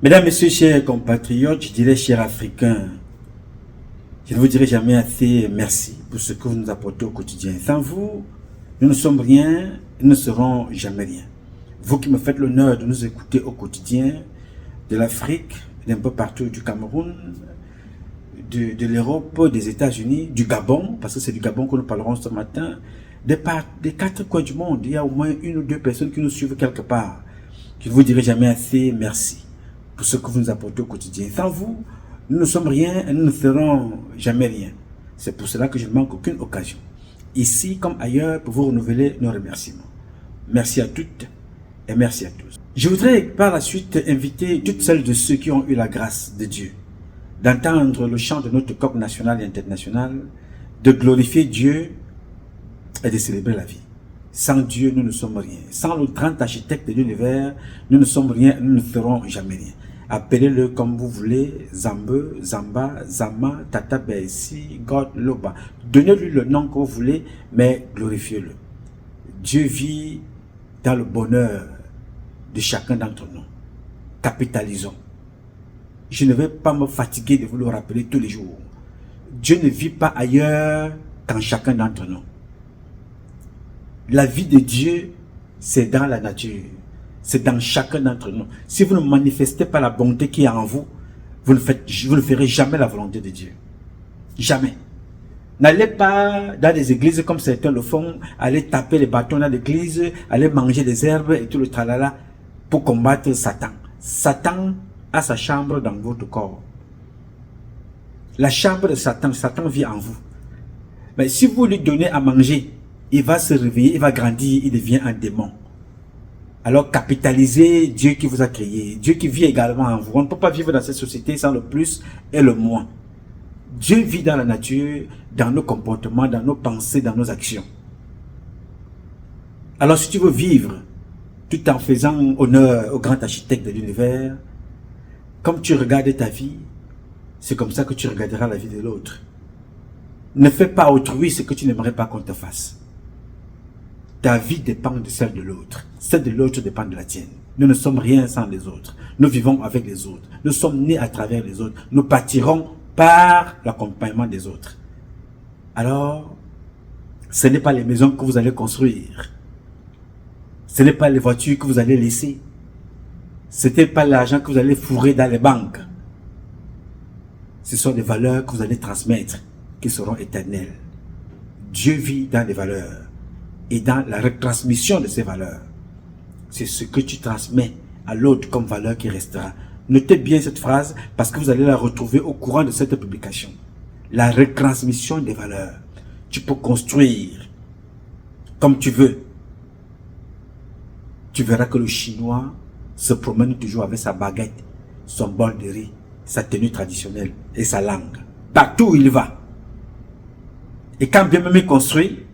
Mesdames, Messieurs, chers compatriotes, je dirais chers Africains, je ne vous dirai jamais assez merci pour ce que vous nous apportez au quotidien. Sans vous, nous ne sommes rien, nous ne serons jamais rien. Vous qui me faites l'honneur de nous écouter au quotidien, de l'Afrique, d'un peu partout, du Cameroun, de l'Europe, des États-Unis, du Gabon, parce que c'est du Gabon que nous parlerons ce matin, des quatre coins du monde, il y a au moins une ou deux personnes qui nous suivent quelque part. Je ne vous dirai jamais assez merci pour ce que vous nous apportez au quotidien. Sans vous, nous ne sommes rien et nous ne serons jamais rien. C'est pour cela que je ne manque aucune occasion, ici comme ailleurs, pour vous renouveler nos remerciements. Merci à toutes et merci à tous. Je voudrais par la suite inviter toutes celles de ceux qui ont eu la grâce de Dieu d'entendre le chant de notre coq national et international, de glorifier Dieu et de célébrer la vie. Sans Dieu, nous ne sommes rien. Sans le grand architecte de l'univers, nous ne sommes rien, nous ne ferons jamais rien. Appelez-le comme vous voulez, Zambe, Zamba, Zama, Tata Bessi, God, Loba. Donnez-lui le nom que vous voulez, mais glorifiez-le. Dieu vit dans le bonheur de chacun d'entre nous. Capitalisons. Je ne vais pas me fatiguer de vous le rappeler tous les jours. Dieu ne vit pas ailleurs qu'en chacun d'entre nous. La vie de Dieu, c'est dans la nature. C'est dans chacun d'entre nous. Si vous ne manifestez pas la bonté qui est en vous, vous ne ferez jamais la volonté de Dieu. Jamais. N'allez pas dans des églises comme certains le font, aller taper les bâtons dans l'église, aller manger des herbes et tout le tralala pour combattre Satan. Satan a sa chambre dans votre corps. La chambre de Satan, Satan vit en vous. Mais si vous lui donnez à manger, il va se réveiller, il va grandir, il devient un démon. Alors capitalisez Dieu qui vous a créé, Dieu qui vit également en vous. On ne peut pas vivre dans cette société sans le plus et le moins. Dieu vit dans la nature, dans nos comportements, dans nos pensées, dans nos actions. Alors si tu veux vivre tout en faisant honneur au grand architecte de l'univers, comme tu regardes ta vie, c'est comme ça que tu regarderas la vie de l'autre. Ne fais pas autrui ce que tu n'aimerais pas qu'on te fasse. Ta vie dépend de celle de l'autre. Celle de l'autre dépend de la tienne. Nous ne sommes rien sans les autres. Nous vivons avec les autres. Nous sommes nés à travers les autres. Nous partirons par l'accompagnement des autres. Alors, ce n'est pas les maisons que vous allez construire. Ce n'est pas les voitures que vous allez laisser. Ce n'est pas l'argent que vous allez fourrer dans les banques. Ce sont des valeurs que vous allez transmettre qui seront éternelles. Dieu vit dans les valeurs et dans la retransmission de ces valeurs. C'est ce que tu transmets à l'autre comme valeur qui restera. Notez bien cette phrase parce que vous allez la retrouver au courant de cette publication. La retransmission des valeurs. Tu peux construire comme tu veux. Tu verras que le Chinois se promène toujours avec sa baguette, son bol de riz, sa tenue traditionnelle et sa langue. Partout où il va. Et quand bien même il construit,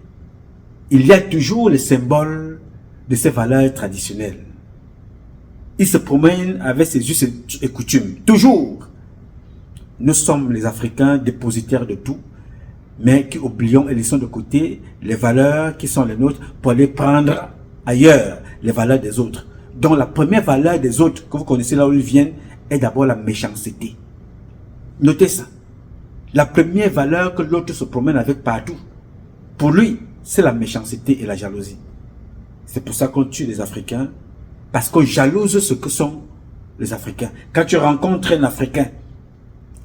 il y a toujours le symbole de ses valeurs traditionnelles. Il se promène avec ses us et coutumes. Toujours. Nous sommes les Africains dépositaires de tout, mais qui oublions et laissons de côté les valeurs qui sont les nôtres pour aller prendre ailleurs les valeurs des autres. Donc la première valeur des autres que vous connaissez là où ils viennent est d'abord la méchanceté. Notez ça. La première valeur que l'autre se promène avec partout, pour lui, c'est la méchanceté et la jalousie. C'est pour ça qu'on tue les Africains, parce qu'on jalouse ce que sont les Africains. Quand tu rencontres un Africain,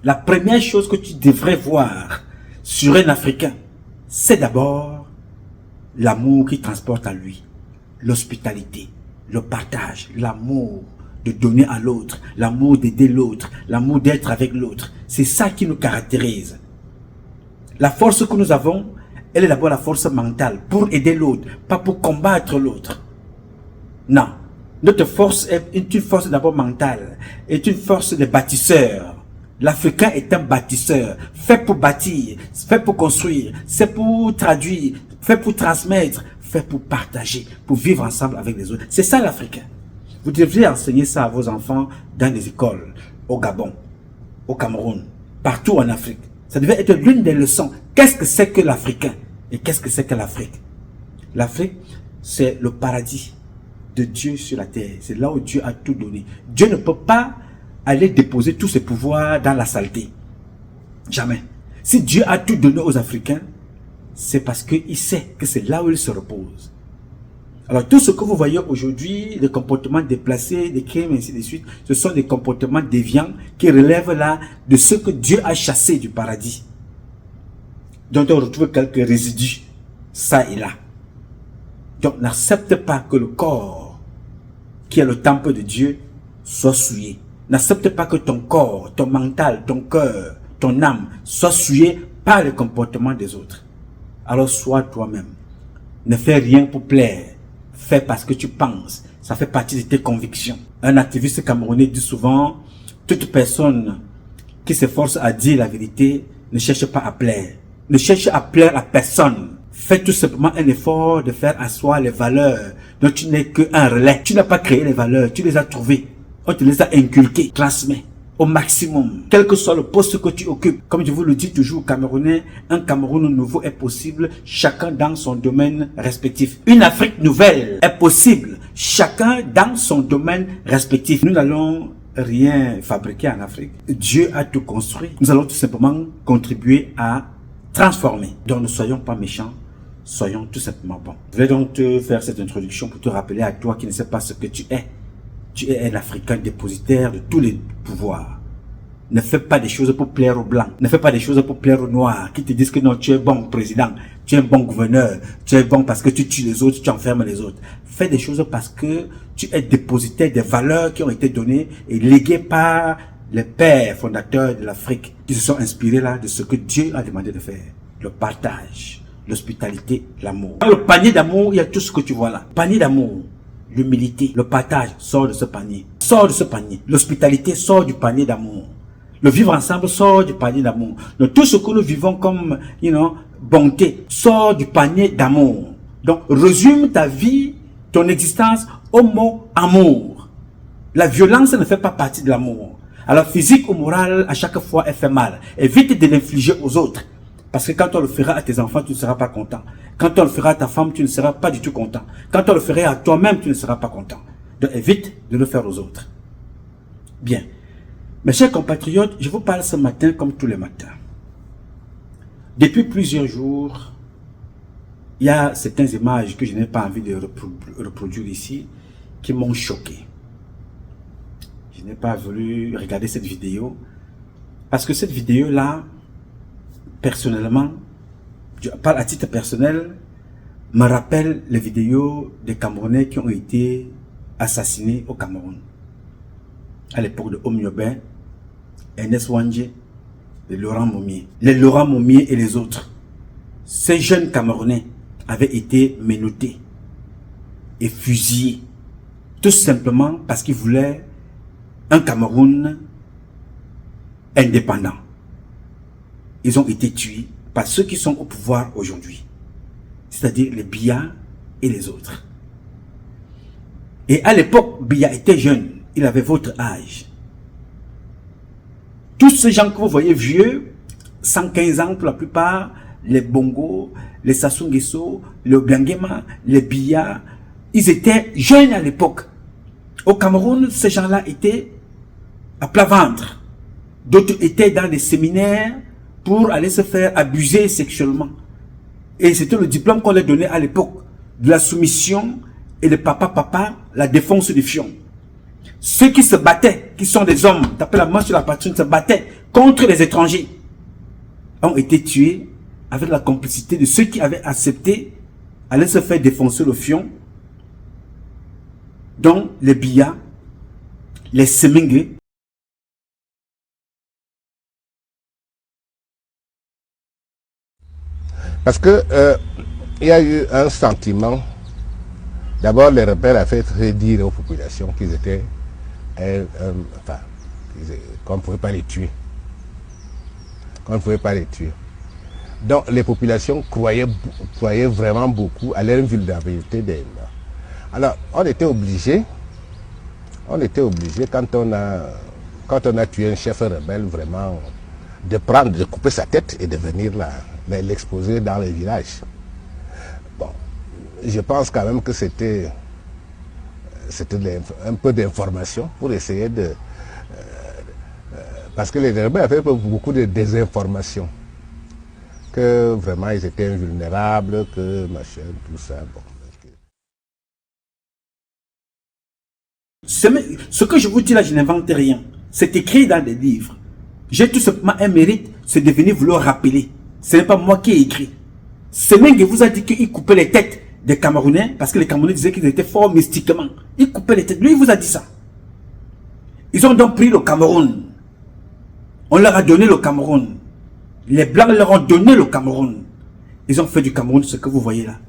la première chose que tu devrais voir sur un Africain, c'est d'abord l'amour qu'il transporte à lui, l'hospitalité, le partage, l'amour de donner à l'autre, l'amour d'aider l'autre, l'amour d'être avec l'autre. C'est ça qui nous caractérise. La force que nous avons, elle est d'abord la force mentale, pour aider l'autre, pas pour combattre l'autre. Non. Notre force est une force d'abord mentale, est une force de bâtisseur. L'Africain est un bâtisseur, fait pour bâtir, fait pour construire, c'est pour traduire, fait pour transmettre, fait pour partager, pour vivre ensemble avec les autres. C'est ça l'Africain. Vous devriez enseigner ça à vos enfants dans les écoles, au Gabon, au Cameroun, partout en Afrique. Ça devait être l'une des leçons. Qu'est-ce que c'est que l'Africain et qu'est-ce que c'est que l'Afrique? L'Afrique, c'est le paradis de Dieu sur la terre. C'est là où Dieu a tout donné. Dieu ne peut pas aller déposer tous ses pouvoirs dans la saleté. Jamais. Si Dieu a tout donné aux Africains, c'est parce qu'il sait que c'est là où il se repose. Alors tout ce que vous voyez aujourd'hui, les comportements déplacés, des crimes, ainsi de suite, ce sont des comportements déviants qui relèvent là de ce que Dieu a chassé du paradis. Donc on retrouve quelques résidus, ça et là. Donc n'accepte pas que le corps, qui est le temple de Dieu, soit souillé. N'accepte pas que ton corps, ton mental, ton cœur, ton âme soit souillé par le comportement des autres. Alors sois toi-même. Ne fais rien pour plaire. Fais parce que tu penses. Ça fait partie de tes convictions. Un activiste camerounais dit souvent, toute personne qui s'efforce à dire la vérité ne cherche pas à plaire. Ne cherche à plaire à personne. Fais tout simplement un effort de faire asseoir les valeurs dont tu n'es qu'un relais. Tu n'as pas créé les valeurs, tu les as trouvées. On te les a inculquées. Transmets au maximum, quel que soit le poste que tu occupes. Comme je vous le dis toujours, Camerounais, un Cameroun nouveau est possible, chacun dans son domaine respectif. Une Afrique nouvelle est possible, chacun dans son domaine respectif. Nous n'allons rien fabriquer en Afrique. Dieu a tout construit. Nous allons tout simplement contribuer à transformer. Donc ne soyons pas méchants, soyons tout simplement bons. Je vais donc te faire cette introduction pour te rappeler à toi qui ne sais pas ce que tu es. Tu es un Africain dépositaire de tous les pouvoirs. Ne fais pas des choses pour plaire aux Blancs. Ne fais pas des choses pour plaire aux Noirs qui te disent que non, tu es bon président, tu es un bon gouverneur, tu es bon parce que tu tues les autres, tu enfermes les autres. Fais des choses parce que tu es dépositaire des valeurs qui ont été données et léguées par les pères fondateurs de l'Afrique qui se sont inspirés là de ce que Dieu a demandé de faire. Le partage, l'hospitalité, l'amour. Dans le panier d'amour, il y a tout ce que tu vois là. Panier d'amour. L'humilité, le partage sort de ce panier. Sort de ce panier. L'hospitalité sort du panier d'amour. Le vivre ensemble sort du panier d'amour. Donc tout ce que nous vivons comme, bonté, sort du panier d'amour. Donc résume ta vie, ton existence au mot amour. La violence ne fait pas partie de l'amour. Alors physique ou morale, à chaque fois, elle fait mal. Évite de l'infliger aux autres. Parce que quand on le fera à tes enfants, tu ne seras pas content. Quand on le fera à ta femme, tu ne seras pas du tout content. Quand on le fera à toi-même, tu ne seras pas content. Donc évite de le faire aux autres. Bien. Mes chers compatriotes, je vous parle ce matin comme tous les matins. Depuis plusieurs jours, il y a certaines images que je n'ai pas envie de reproduire ici qui m'ont choqué. Je n'ai pas voulu regarder cette vidéo parce que cette vidéo-là, personnellement, je parle à titre personnel, me rappelle les vidéos des Camerounais qui ont été assassinés au Cameroun. À l'époque de Omniobin, Ernest Wandje, et Laurent Momier. Les Laurent Momier et les autres. Ces jeunes Camerounais avaient été menottés et fusillés. Tout simplement parce qu'ils voulaient un Cameroun indépendant. Ils ont été tués par ceux qui sont au pouvoir aujourd'hui, c'est-à-dire les Biya et les autres. Et à l'époque, Biya était jeune, il avait votre âge. Tous ces gens que vous voyez vieux, 115 ans pour la plupart, les Bongo, les Sassou Nguesso, les Obiangema, les Biya, ils étaient jeunes à l'époque. Au Cameroun, ces gens-là étaient à plat ventre. D'autres étaient dans des séminaires pour aller se faire abuser sexuellement. Et c'était le diplôme qu'on leur donnait à l'époque, de la soumission et de papa, la défense du fion. Ceux qui se battaient, qui sont des hommes, tapaient la main sur la poitrine, se battaient contre les étrangers, ont été tués avec la complicité de ceux qui avaient accepté aller se faire défoncer le fion, dont les Biya, les Semingue. Parce que il y a eu un sentiment. D'abord, les rebelles avaient fait dire aux populations qu'ils étaient, qu'on ne pouvait pas les tuer. Qu'on ne pouvait pas les tuer. Donc, les populations croyaient vraiment beaucoup à l'invulnérabilité des Noirs. Alors, on était obligé, quand on a tué un chef rebelle, vraiment, de couper sa tête et de venir l'exposer dans les villages. Bon, je pense quand même que c'était un peu d'information pour essayer Parce que les rebelles avaient beaucoup de désinformation. Que vraiment ils étaient invulnérables, que machin, tout ça. Bon. Ce que je vous dis là, je n'invente rien. C'est écrit dans des livres. J'ai tout simplement un mérite, c'est de venir vous le rappeler. Ce n'est pas moi qui ai écrit. Senghor vous a dit qu'il coupait les têtes des Camerounais parce que les Camerounais disaient qu'ils étaient forts mystiquement. Il coupait les têtes. Lui, il vous a dit ça. Ils ont donc pris le Cameroun. On leur a donné le Cameroun. Les Blancs leur ont donné le Cameroun. Ils ont fait du Cameroun ce que vous voyez là.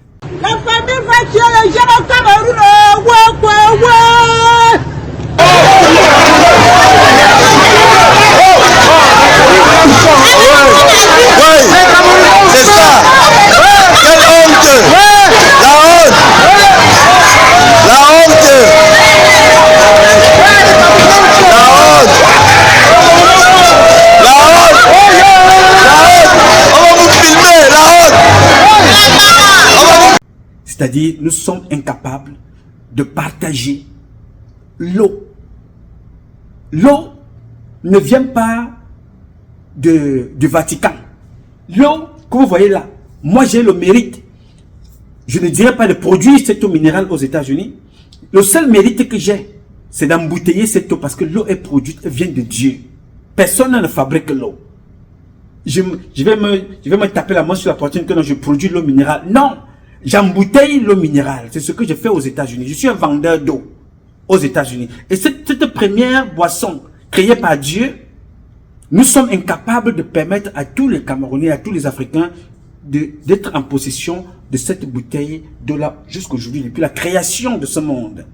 La famille va tuer les gens au Cameroun. Ouais, ouais, ouais. C'est ça. Quelle honte. La honte. La honte. La honte. La honte. On va vous filmer. La honte. C'est-à-dire, nous sommes incapables de partager l'eau. L'eau ne vient pas du Vatican. L'eau, que vous voyez là, moi j'ai le mérite, je ne dirais pas de produire cette eau minérale aux États-Unis. Le seul mérite que j'ai, c'est d'embouteiller cette eau parce que l'eau est produite, elle vient de Dieu. Personne ne fabrique l'eau. Je vais me taper la main sur la poitrine que non, je produis l'eau minérale. Non, j'embouteille l'eau minérale. C'est ce que je fais aux États-Unis. Je suis un vendeur d'eau aux États-Unis. Et cette première boisson créée par Dieu, nous sommes incapables de permettre à tous les Camerounais, à tous les Africains d'être en possession de cette bouteille d'eau-là jusqu'aujourd'hui, depuis la création de ce monde.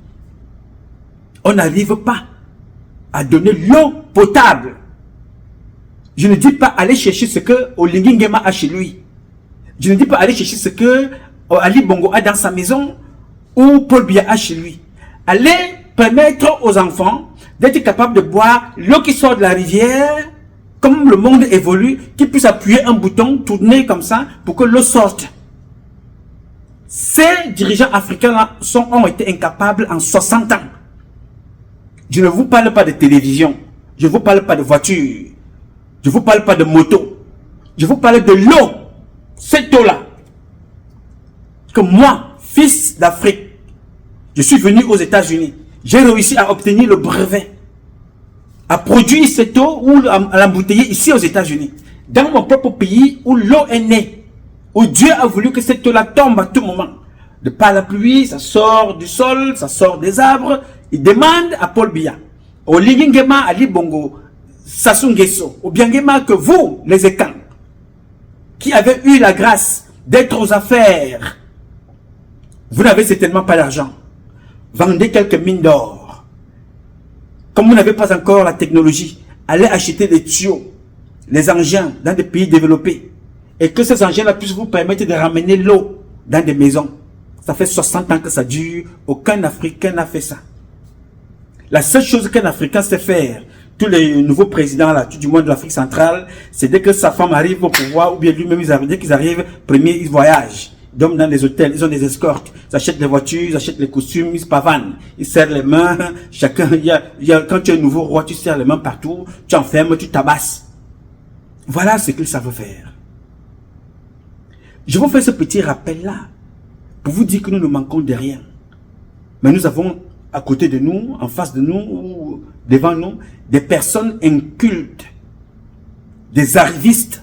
On n'arrive pas à donner l'eau potable. Je ne dis pas aller chercher ce que Olingi Nguema a chez lui. Je ne dis pas aller chercher ce que Ali Bongo a dans sa maison ou Paul Biya a chez lui. Allez permettre aux enfants d'être capables de boire l'eau qui sort de la rivière, comme le monde évolue, qu'ils puissent appuyer un bouton, tourner comme ça, pour que l'eau sorte. Ces dirigeants africains-là ont été incapables en 60 ans. Je ne vous parle pas de télévision, je ne vous parle pas de voiture, je ne vous parle pas de moto, je vous parle de l'eau, cette eau-là. Que moi, fils d'Afrique, je suis venu aux États-Unis, j'ai réussi à obtenir le brevet, à produire cette eau ou à l'embouteiller ici aux États-Unis, dans mon propre pays où l'eau est née, où Dieu a voulu que cette eau-là tombe à tout moment. De par la pluie, ça sort du sol, ça sort des arbres. Il demande à Paul Biya, Olingi Nguema, Ali Bongo, Sassou Nguesso, ou bien Nguema que vous, les Ekans, qui avez eu la grâce d'être aux affaires, vous n'avez certainement pas d'argent. Vendez quelques mines d'or. Comme vous n'avez pas encore la technologie, allez acheter des tuyaux, les engins dans des pays développés. Et que ces engins-là puissent vous permettre de ramener l'eau dans des maisons. Ça fait 60 ans que ça dure. Aucun Africain n'a fait ça. La seule chose qu'un Africain sait faire, tous les nouveaux présidents là, tout du monde de l'Afrique centrale, c'est dès que sa femme arrive au pouvoir, ou bien lui-même, dès qu'ils arrivent, premier, ils voyagent. Ils dorment dans les hôtels, ils ont des escortes, ils achètent les voitures, ils achètent les costumes, ils se pavanent, ils serrent les mains, chacun, quand tu es un nouveau roi, tu serres les mains partout, tu enfermes, tu tabasses. Voilà ce qu'ils savent faire. Je vous fais ce petit rappel-là, pour vous dire que nous ne manquons de rien. Mais nous avons à côté de nous, en face de nous, ou devant nous, des personnes incultes, des arrivistes,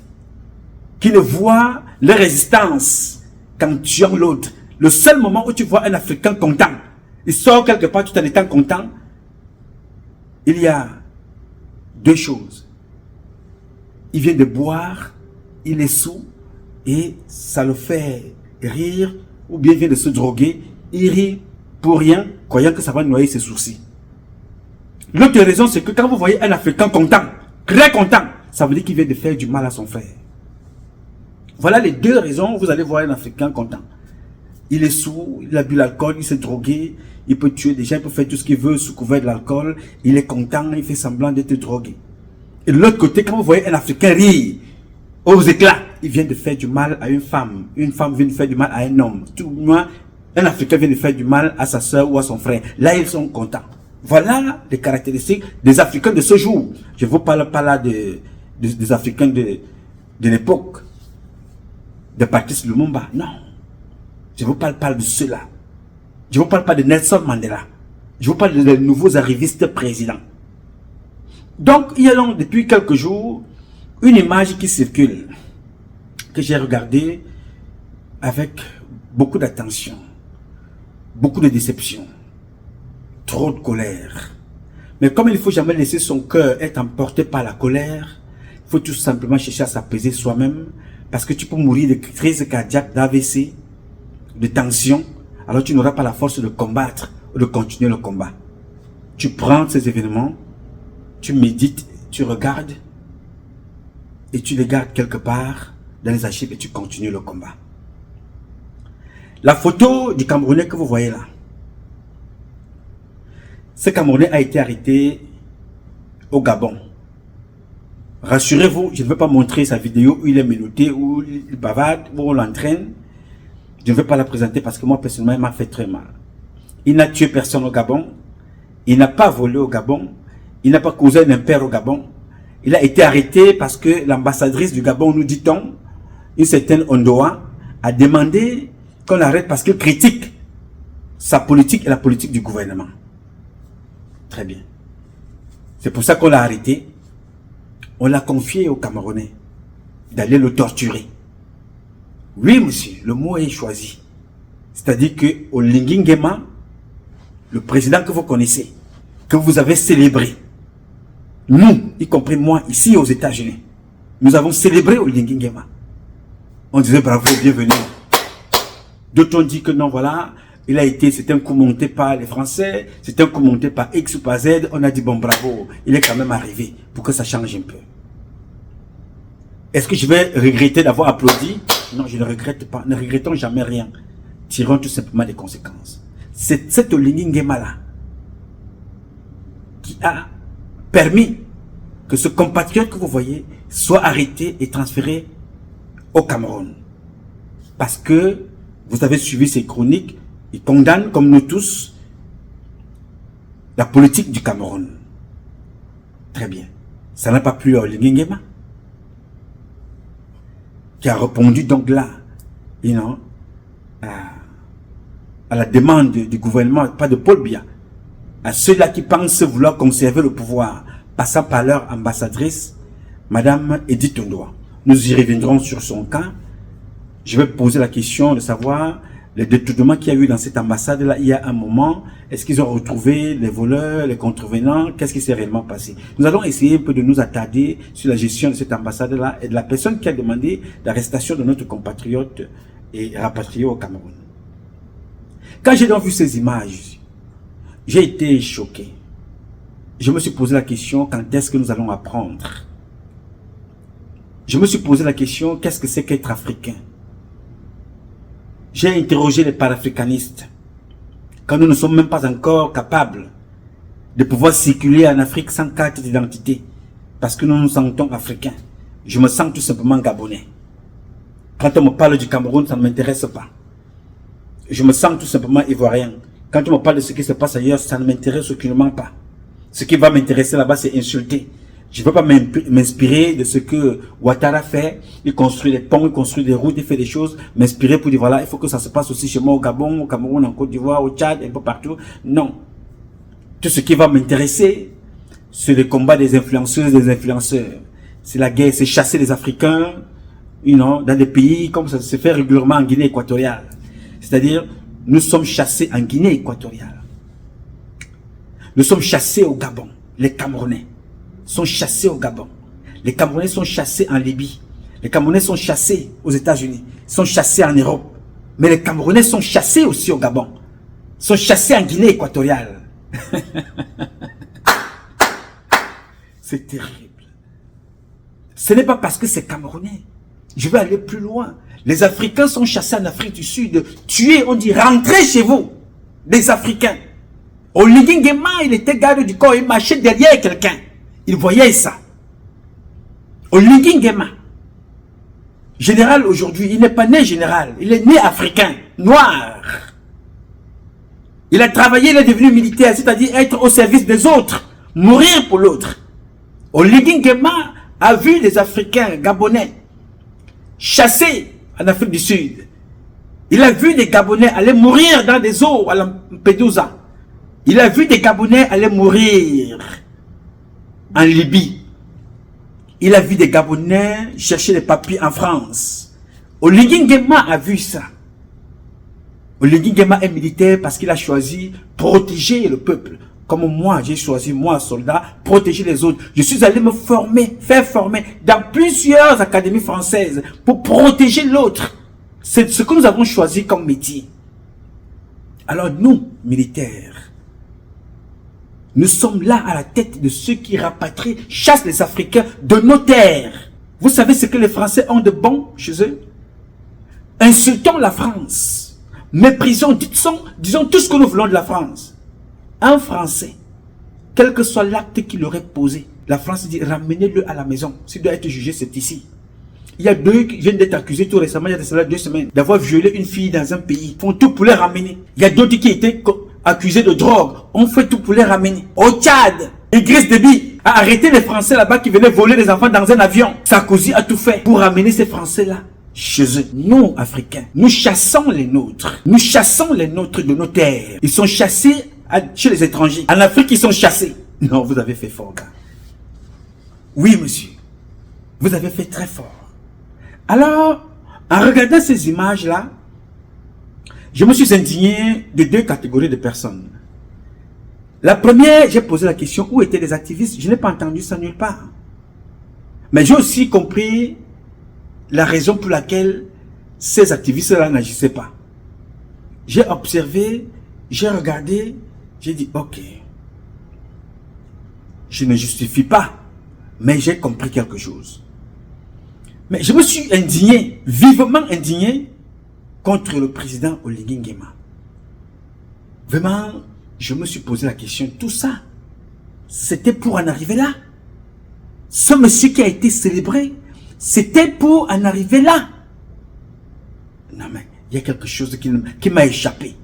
qui ne voient leur résistance qu'en tuant l'autre. Le seul moment où tu vois un Africain content, il sort quelque part tout en étant content, il y a deux choses. Il vient de boire, il est saoul, et ça le fait rire, ou bien il vient de se droguer, il rit pour rien, croyant que ça va noyer ses sourcils. L'autre raison, c'est que quand vous voyez un Africain content, très content, ça veut dire qu'il vient de faire du mal à son frère. Voilà les deux raisons où vous allez voir un Africain content. Il est saoul, il a bu l'alcool, il s'est drogué, il peut tuer des gens, il peut faire tout ce qu'il veut sous couvert de l'alcool, il est content, il fait semblant d'être drogué. Et de l'autre côté, quand vous voyez un Africain rire aux éclats, il vient de faire du mal à une femme vient de faire du mal à un homme. Tout le monde, un Africain vient de faire du mal à sa soeur ou à son frère. Là, ils sont contents. Voilà les caractéristiques des Africains de ce jour. Je ne vous parle pas là des Africains de l'époque, de Patrice Lumumba. Non. Je ne vous parle pas de ceux-là. Je ne vous parle pas de Nelson Mandela. Je vous parle des nouveaux arrivistes présidents. Donc, il y a donc depuis quelques jours une image qui circule, que j'ai regardée avec beaucoup d'attention, beaucoup de déception, trop de colère. Mais comme il ne faut jamais laisser son cœur être emporté par la colère, il faut tout simplement chercher à s'apaiser soi-même, parce que tu peux mourir de crise cardiaque, d'AVC, de tension, alors tu n'auras pas la force de combattre ou de continuer le combat. Tu prends ces événements, tu médites, tu regardes, et tu les gardes quelque part dans les archives et tu continues le combat. La photo du Camerounais que vous voyez là, ce Camerounais a été arrêté au Gabon. Rassurez-vous, je ne vais pas montrer sa vidéo où il est menotté, où il bavarde, où on l'entraîne. Je ne vais pas la présenter parce que moi personnellement, il m'a fait très mal. Il n'a tué personne au Gabon. Il n'a pas volé au Gabon. Il n'a pas causé un impair au Gabon. Il a été arrêté parce que l'ambassadrice du Gabon, nous dit-on, une certaine Ondoa, a demandé qu'on l'arrête parce qu'il critique sa politique et la politique du gouvernement. Très bien. C'est pour ça qu'on l'a arrêté. On l'a confié aux Camerounais d'aller le torturer. Oui, monsieur, le mot est choisi. C'est-à-dire que au Lingingema, le président que vous connaissez, que vous avez célébré, nous, y compris moi, ici aux États-Unis, nous avons célébré au Lingingema. On disait bravo, bienvenue. D'autres ont dit que non, voilà, il a été, c'est un coup monté par les Français, c'est un coup monté par X ou par Z. On a dit bon, bravo, il est quand même arrivé pour que ça change un peu. Est-ce que je vais regretter d'avoir applaudi? Non, je ne regrette pas. Ne regrettons jamais rien. Tirons tout simplement des conséquences. C'est cette Lingingema-là qui a permis que ce compatriote que vous voyez soit arrêté et transféré au Cameroun. Parce que vous avez suivi ces chroniques, ils condamnent, comme nous tous, la politique du Cameroun. Très bien. Ça n'a pas plu à Lingingema, qui a répondu donc là, à la demande du gouvernement, pas de Paul Biya, à ceux-là qui pensent vouloir conserver le pouvoir, passant par leur ambassadrice, Madame Edith Ondoa. Nous y reviendrons sur son cas. Je vais poser la question de savoir le détournement qu'il y a eu dans cette ambassade-là il y a un moment. Est-ce qu'ils ont retrouvé les voleurs, les contrevenants? Qu'est-ce qui s'est réellement passé? Nous allons essayer un peu de nous attarder sur la gestion de cette ambassade-là et de la personne qui a demandé l'arrestation de notre compatriote et rapatrié au Cameroun. Quand j'ai donc vu ces images, j'ai été choqué. Je me suis posé la question, quand est-ce que nous allons apprendre? Je me suis posé la question, qu'est-ce que c'est qu'être africain? J'ai interrogé les panafricanistes. Quand nous ne sommes même pas encore capables de pouvoir circuler en Afrique sans carte d'identité, parce que nous nous sentons africains, je me sens tout simplement gabonais. Quand on me parle du Cameroun, ça ne m'intéresse pas. Je me sens tout simplement ivoirien. Quand on me parle de ce qui se passe ailleurs, ça ne m'intéresse aucunement pas. Ce qui va m'intéresser là-bas, c'est insulter. Je ne veux pas m'inspirer de ce que Ouattara fait. Il construit des ponts, il construit des routes, il fait des choses. M'inspirer pour dire voilà, il faut que ça se passe aussi chez moi au Gabon, au Cameroun, en Côte d'Ivoire, au Tchad, un peu partout. Non. Tout ce qui va m'intéresser, c'est le combat des influenceuses et des influenceurs. C'est la guerre, c'est chasser les Africains, dans des pays comme ça se fait régulièrement en Guinée équatoriale. C'est-à-dire, nous sommes chassés en Guinée équatoriale. Nous sommes chassés au Gabon. Les Camerounais sont chassés au Gabon. Les Camerounais sont chassés en Libye. Les Camerounais sont chassés aux États-Unis. Sont chassés en Europe. Mais les Camerounais sont chassés aussi au Gabon. Sont chassés en Guinée équatoriale. C'est terrible. Ce n'est pas parce que c'est Camerounais. Je vais aller plus loin. Les Africains sont chassés en Afrique du Sud. Tués, on dit rentrez chez vous. Des Africains. Au Lingingema, il était garde du corps. Il marchait derrière quelqu'un. Il voyait ça. Au Lingingema. Général aujourd'hui, il n'est pas né général. Il est né africain. Noir. Il a travaillé, il est devenu militaire, c'est-à-dire être au service des autres, mourir pour l'autre. Oligui Nguema a vu les Africains gabonais chassés en Afrique du Sud. Il a vu des Gabonais aller mourir dans des eaux à Lampedusa. Il a vu des Gabonais aller mourir en Libye. Il a vu des Gabonais chercher des papiers en France. Oligui Nguema a vu ça. Oligui Nguema est militaire parce qu'il a choisi protéger le peuple. Comme moi, j'ai choisi, moi, soldat, protéger les autres. Je suis allé me former, faire former dans plusieurs académies françaises pour protéger l'autre. C'est ce que nous avons choisi comme métier. Alors nous, militaires, nous sommes là à la tête de ceux qui rapatrient, chassent les Africains de nos terres. Vous savez ce que les Français ont de bon chez eux? Insultons la France. Méprisons, disons tout ce que nous voulons de la France. Un Français, quel que soit l'acte qu'il aurait posé, la France dit ramenez-le à la maison. S'il doit être jugé, c'est ici. Il y a deux qui viennent d'être accusés tout récemment, il y a de cela 2 semaines, d'avoir violé une fille dans un pays. Ils font tout pour les ramener. Il y a d'autres qui étaient accusés de drogue. On fait tout pour les ramener. Au Tchad, Idriss Déby a arrêté les Français là-bas qui venaient voler les enfants dans un avion. Sarkozy a tout fait pour ramener ces Français-là chez eux. Nous, Africains, nous chassons les nôtres. Nous chassons les nôtres de nos terres. Ils sont chassés chez les étrangers. En Afrique, ils sont chassés. Non, vous avez fait fort, gars. Oui, monsieur. Vous avez fait très fort. Alors, en regardant ces images-là, je me suis indigné de 2 catégories de personnes. La première, j'ai posé la question, où étaient les activistes? Je n'ai pas entendu ça nulle part. Mais j'ai aussi compris la raison pour laquelle ces activistes-là n'agissaient pas. J'ai observé, j'ai regardé, j'ai dit, ok, je ne justifie pas, mais j'ai compris quelque chose. Mais je me suis indigné, vivement indigné, contre le président Oligui Nguema. Vraiment, je me suis posé la question, tout ça, c'était pour en arriver là. Ce monsieur qui a été célébré, c'était pour en arriver là. Non mais, il y a quelque chose qui m'a échappé.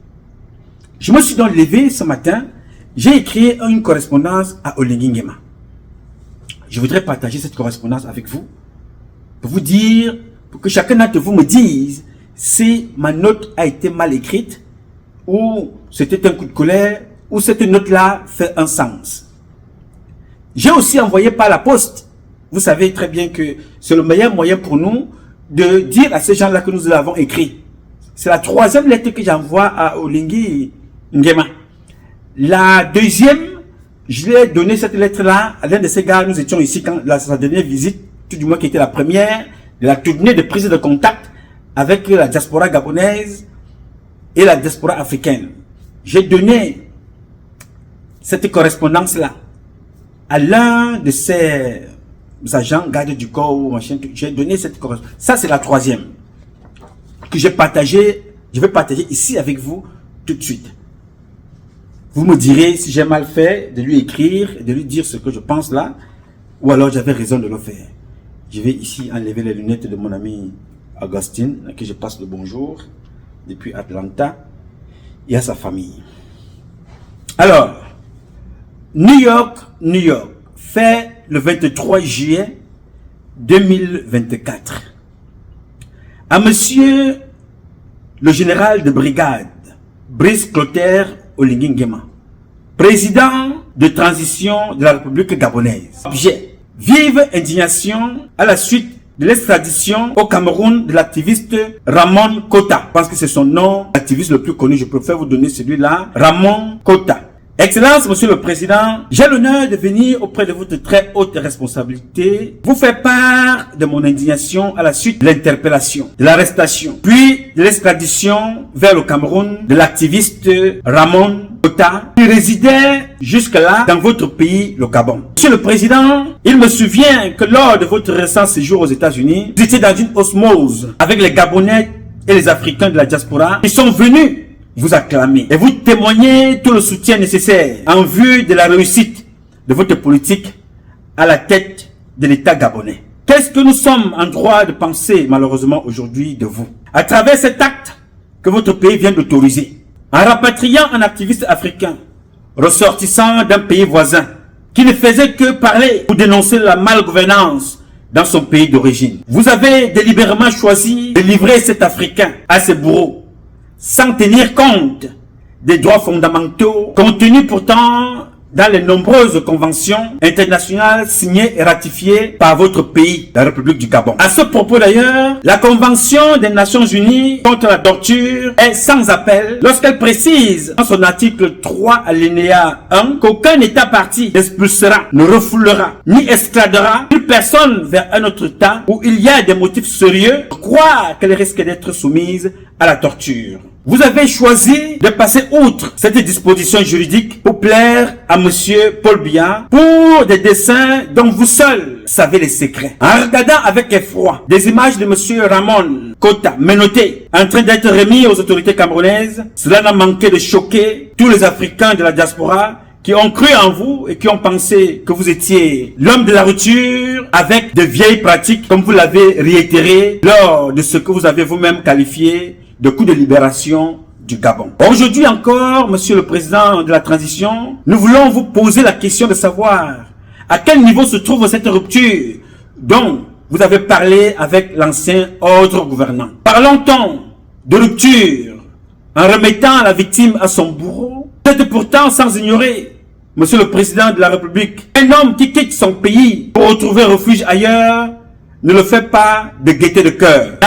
Je me suis donc levé ce matin, j'ai écrit une correspondance à Oligui Nguema. Je voudrais partager cette correspondance avec vous, pour vous dire, pour que chacun d'entre vous me dise si ma note a été mal écrite, ou c'était un coup de colère, ou cette note-là fait un sens. J'ai aussi envoyé par la poste. Vous savez très bien que c'est le meilleur moyen pour nous de dire à ces gens-là que nous l'avons écrit. C'est la 3e lettre que j'envoie à Oligui Nguema. La 2e, je lui ai donné cette lettre-là à l'un de ces gars. Nous étions ici quand sa dernière visite, tout du moins qui était la première de la tournée de prise de contact avec la diaspora gabonaise et la diaspora africaine. J'ai donné cette correspondance-là à l'un de ces agents, gardes du corps ou machin. J'ai donné cette correspondance. Ça, c'est la 3e que j'ai partagée. Je vais partager ici avec vous tout de suite. Vous me direz si j'ai mal fait de lui écrire et de lui dire ce que je pense là, ou alors j'avais raison de le faire. Je vais ici enlever les lunettes de mon ami Augustine, à qui je passe le bonjour, depuis Atlanta, et à sa famille. Alors, New York, fait le 23 juillet 2024. À monsieur le général de brigade, Brice Clotaire Oligui Nguema, président de transition de la République gabonaise. Objet: vive indignation à la suite de l'extradition au Cameroun de l'activiste Ramon Kota. Je pense que c'est son nom, l'activiste le plus connu. Je préfère vous donner celui-là, Ramon Kota. Excellence, Monsieur le Président, j'ai l'honneur de venir auprès de votre très haute responsabilité vous faire part de mon indignation à la suite de l'interpellation, de l'arrestation, puis de l'extradition vers le Cameroun de l'activiste Ramon Kota, qui résidait jusque-là dans votre pays, le Gabon. Monsieur le Président, il me souvient que lors de votre récent séjour aux États-Unis, vous étiez dans une osmose avec les Gabonais et les Africains de la diaspora qui sont venus vous acclamer et vous témoigner tout le soutien nécessaire en vue de la réussite de votre politique à la tête de l'État gabonais. Qu'est-ce que nous sommes en droit de penser malheureusement aujourd'hui de vous? À travers cet acte que votre pays vient d'autoriser, en rapatriant un activiste africain ressortissant d'un pays voisin qui ne faisait que parler ou dénoncer la malgouvernance dans son pays d'origine. Vous avez délibérément choisi de livrer cet Africain à ses bourreaux sans tenir compte des droits fondamentaux contenus pourtant dans les nombreuses conventions internationales signées et ratifiées par votre pays, la République du Gabon. À ce propos d'ailleurs, la Convention des Nations Unies contre la torture est sans appel lorsqu'elle précise dans son article 3 alinéa 1 qu'aucun État parti n'expulsera, ne refoulera, ni escladera une personne vers un autre État où il y a des motifs sérieux de croire qu'elle risque d'être soumise à la torture. Vous avez choisi de passer outre cette disposition juridique pour plaire à monsieur Paul Biya pour des dessins dont vous seul savez les secrets. En regardant avec effroi des images de monsieur Ramon Kota menotté en train d'être remis aux autorités camerounaises, cela n'a manqué de choquer tous les Africains de la diaspora qui ont cru en vous et qui ont pensé que vous étiez l'homme de la rupture avec de vieilles pratiques comme vous l'avez réitéré lors de ce que vous avez vous-même qualifié de coup de libération du Gabon. Aujourd'hui encore, monsieur le président de la transition, nous voulons vous poser la question de savoir à quel niveau se trouve cette rupture dont vous avez parlé avec l'ancien ordre gouvernant. Parlons-t-on de rupture en remettant la victime à son bourreau? Peut-être pourtant sans ignorer, monsieur le président de la République, un homme qui quitte son pays pour retrouver refuge ailleurs ne le fait pas de gaieté de cœur.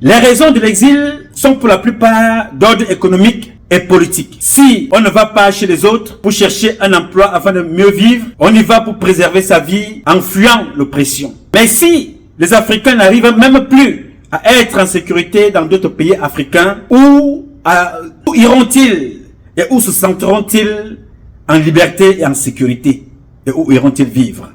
Les raisons de l'exil sont pour la plupart d'ordre économique et politique. Si on ne va pas chez les autres pour chercher un emploi afin de mieux vivre, on y va pour préserver sa vie en fuyant l'oppression. Mais si les Africains n'arrivent même plus à être en sécurité dans d'autres pays africains, où iront-ils et où se sentiront-ils en liberté et en sécurité? Et où iront-ils vivre?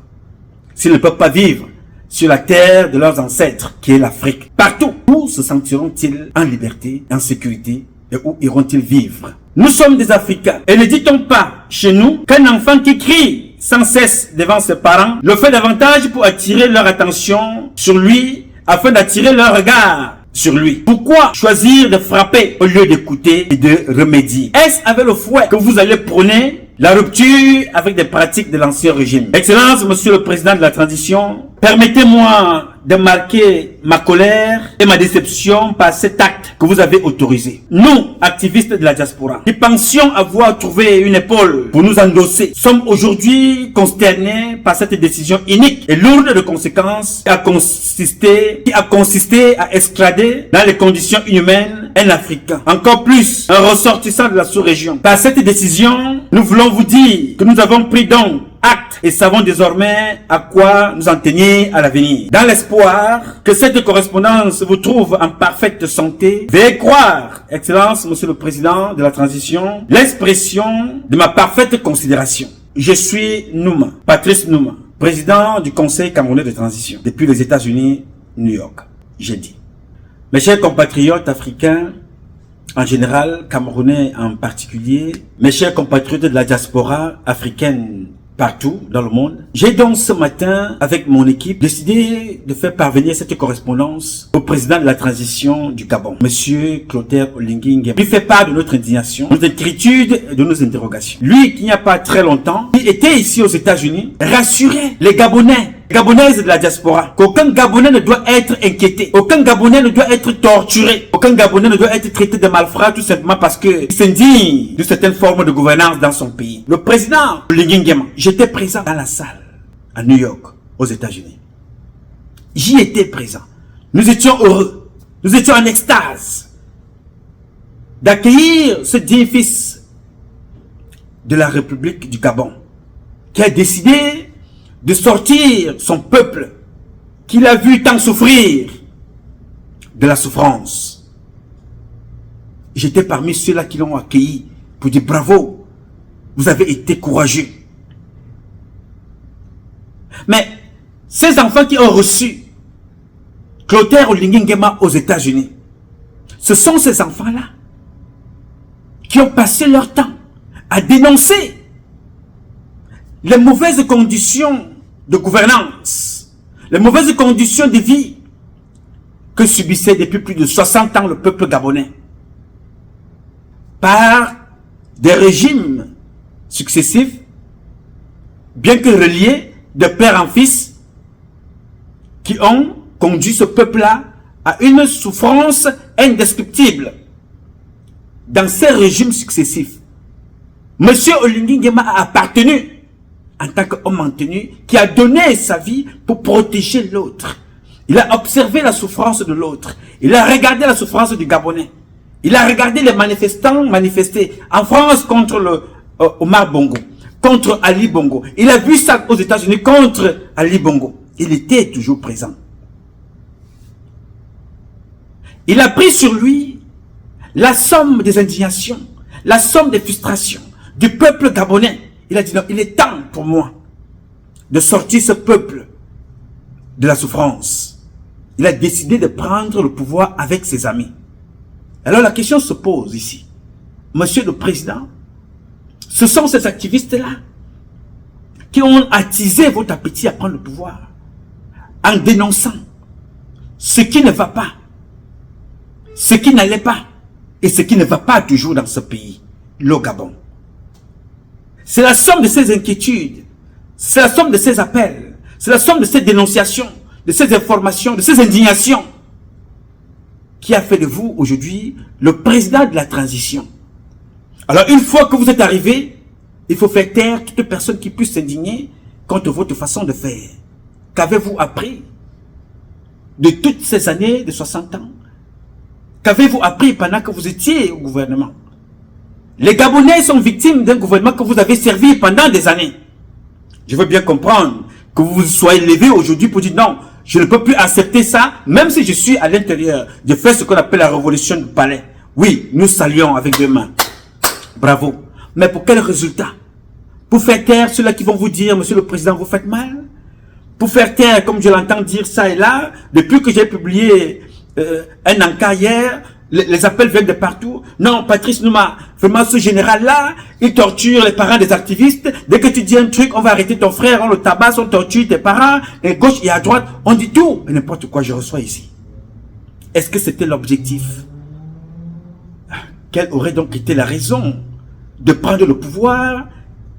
S'ils ne peuvent pas vivre sur la terre de leurs ancêtres, qui est l'Afrique. Partout, où se sentiront-ils en liberté, en sécurité, et où iront-ils vivre? Nous sommes des Africains, et ne dit-on pas chez nous qu'un enfant qui crie sans cesse devant ses parents le fait davantage pour attirer leur attention sur lui, afin d'attirer leur regard sur lui? Pourquoi choisir de frapper au lieu d'écouter et de remédier? Est-ce avec le fouet que vous allez prôner la rupture avec des pratiques de l'ancien régime? Excellence, monsieur le président de la transition, permettez-moi de marquer ma colère et ma déception par cet acte que vous avez autorisé. Nous, activistes de la diaspora, qui pensions avoir trouvé une épaule pour nous endosser, sommes aujourd'hui consternés par cette décision inique et lourde de conséquences qui a consisté à esclader dans les conditions inhumaines un Africain, encore plus un ressortissant de la sous-région. Par cette décision, nous voulons vous dire que nous avons pris donc acte et savons désormais à quoi nous en tenir à l'avenir. Dans l'espoir que cette correspondance vous trouve en parfaite santé, veuillez croire, Excellence, Monsieur le Président de la Transition, l'expression de ma parfaite considération. Je suis Nouma, Patrice Nouma, président du Conseil camerounais de transition, depuis les États-Unis, New York. J'ai dit. Mes chers compatriotes africains, en général, camerounais en particulier, mes chers compatriotes de la diaspora africaine partout dans le monde, j'ai donc ce matin, avec mon équipe, décidé de faire parvenir cette correspondance au président de la transition du Gabon, Monsieur Clotaire Olengi Nguema. Il fait part de notre indignation, de notre inquiétude et de nos interrogations. Lui, qui n'y a pas très longtemps, il était ici aux États-Unis, rassurait les Gabonais, Gabonaises de la diaspora, qu'aucun Gabonais ne doit être inquiété, aucun Gabonais ne doit être torturé, aucun Gabonais ne doit être traité de malfrat tout simplement parce qu'il s'indigne de certaines formes de gouvernance dans son pays. Le président Olengi Nguema, j'étais présent dans la salle à New York, aux États-Unis. J'y étais présent. Nous étions heureux, nous étions en extase d'accueillir ce digne fils de la République du Gabon qui a décidé de sortir son peuple qu'il a vu tant souffrir de la souffrance. J'étais parmi ceux-là qui l'ont accueilli pour dire bravo, vous avez été courageux. Mais ces enfants qui ont reçu Clotaire Olengi Nguema aux États-Unis, ce sont ces enfants-là qui ont passé leur temps à dénoncer les mauvaises conditions de gouvernance, les mauvaises conditions de vie que subissait depuis plus de 60 ans le peuple gabonais. par des régimes successifs, bien que reliés de père en fils, qui ont conduit ce peuple-là à une souffrance indescriptible. Dans ces régimes successifs, M. Olingi Nguema a appartenu en tant qu'homme maintenu qui a donné sa vie pour protéger l'autre. Il a observé la souffrance de l'autre. Il a regardé la souffrance du Gabonais. Il a regardé les manifestants manifester en France contre le Omar Bongo, contre Ali Bongo. Il a vu ça aux États-Unis contre Ali Bongo. Il était toujours présent. Il a pris sur lui la somme des indignations, la somme des frustrations du peuple gabonais. Il a dit non, il est temps pour moi de sortir ce peuple de la souffrance. Il a décidé de prendre le pouvoir avec ses amis. Alors la question se pose ici. Monsieur le Président, ce sont ces activistes-là qui ont attisé votre appétit à prendre le pouvoir en dénonçant ce qui ne va pas, ce qui n'allait pas et ce qui ne va pas toujours dans ce pays, le Gabon. C'est la somme de ces inquiétudes, c'est la somme de ces appels, c'est la somme de ces dénonciations, de ces informations, de ces indignations qui a fait de vous aujourd'hui le président de la transition. Alors une fois que vous êtes arrivé, il faut faire taire toute personne qui puisse s'indigner contre votre façon de faire. Qu'avez-vous appris de toutes ces années de 60 ans? Qu'avez-vous appris pendant que vous étiez au gouvernement? Les Gabonais sont victimes d'un gouvernement que vous avez servi pendant des années. Je veux bien comprendre que vous vous soyez levé aujourd'hui pour dire non, je ne peux plus accepter ça, même si je suis à l'intérieur. Je fais ce qu'on appelle la révolution du palais. Oui, nous saluons avec deux mains. Bravo. Mais pour quel résultat? Pour faire taire ceux-là qui vont vous dire, Monsieur le Président, vous faites mal? Pour faire taire, comme je l'entends dire ça et là, depuis que j'ai publié un encart hier, les appels viennent de partout. Non, Patrice Nouma, vraiment ce général-là, il torture les parents des activistes. Dès que tu dis un truc, on va arrêter ton frère, on le tabasse, on torture tes parents, et gauche et à droite, on dit tout. Et n'importe quoi je reçois ici. Est-ce que c'était l'objectif? Quelle aurait donc été la raison de prendre le pouvoir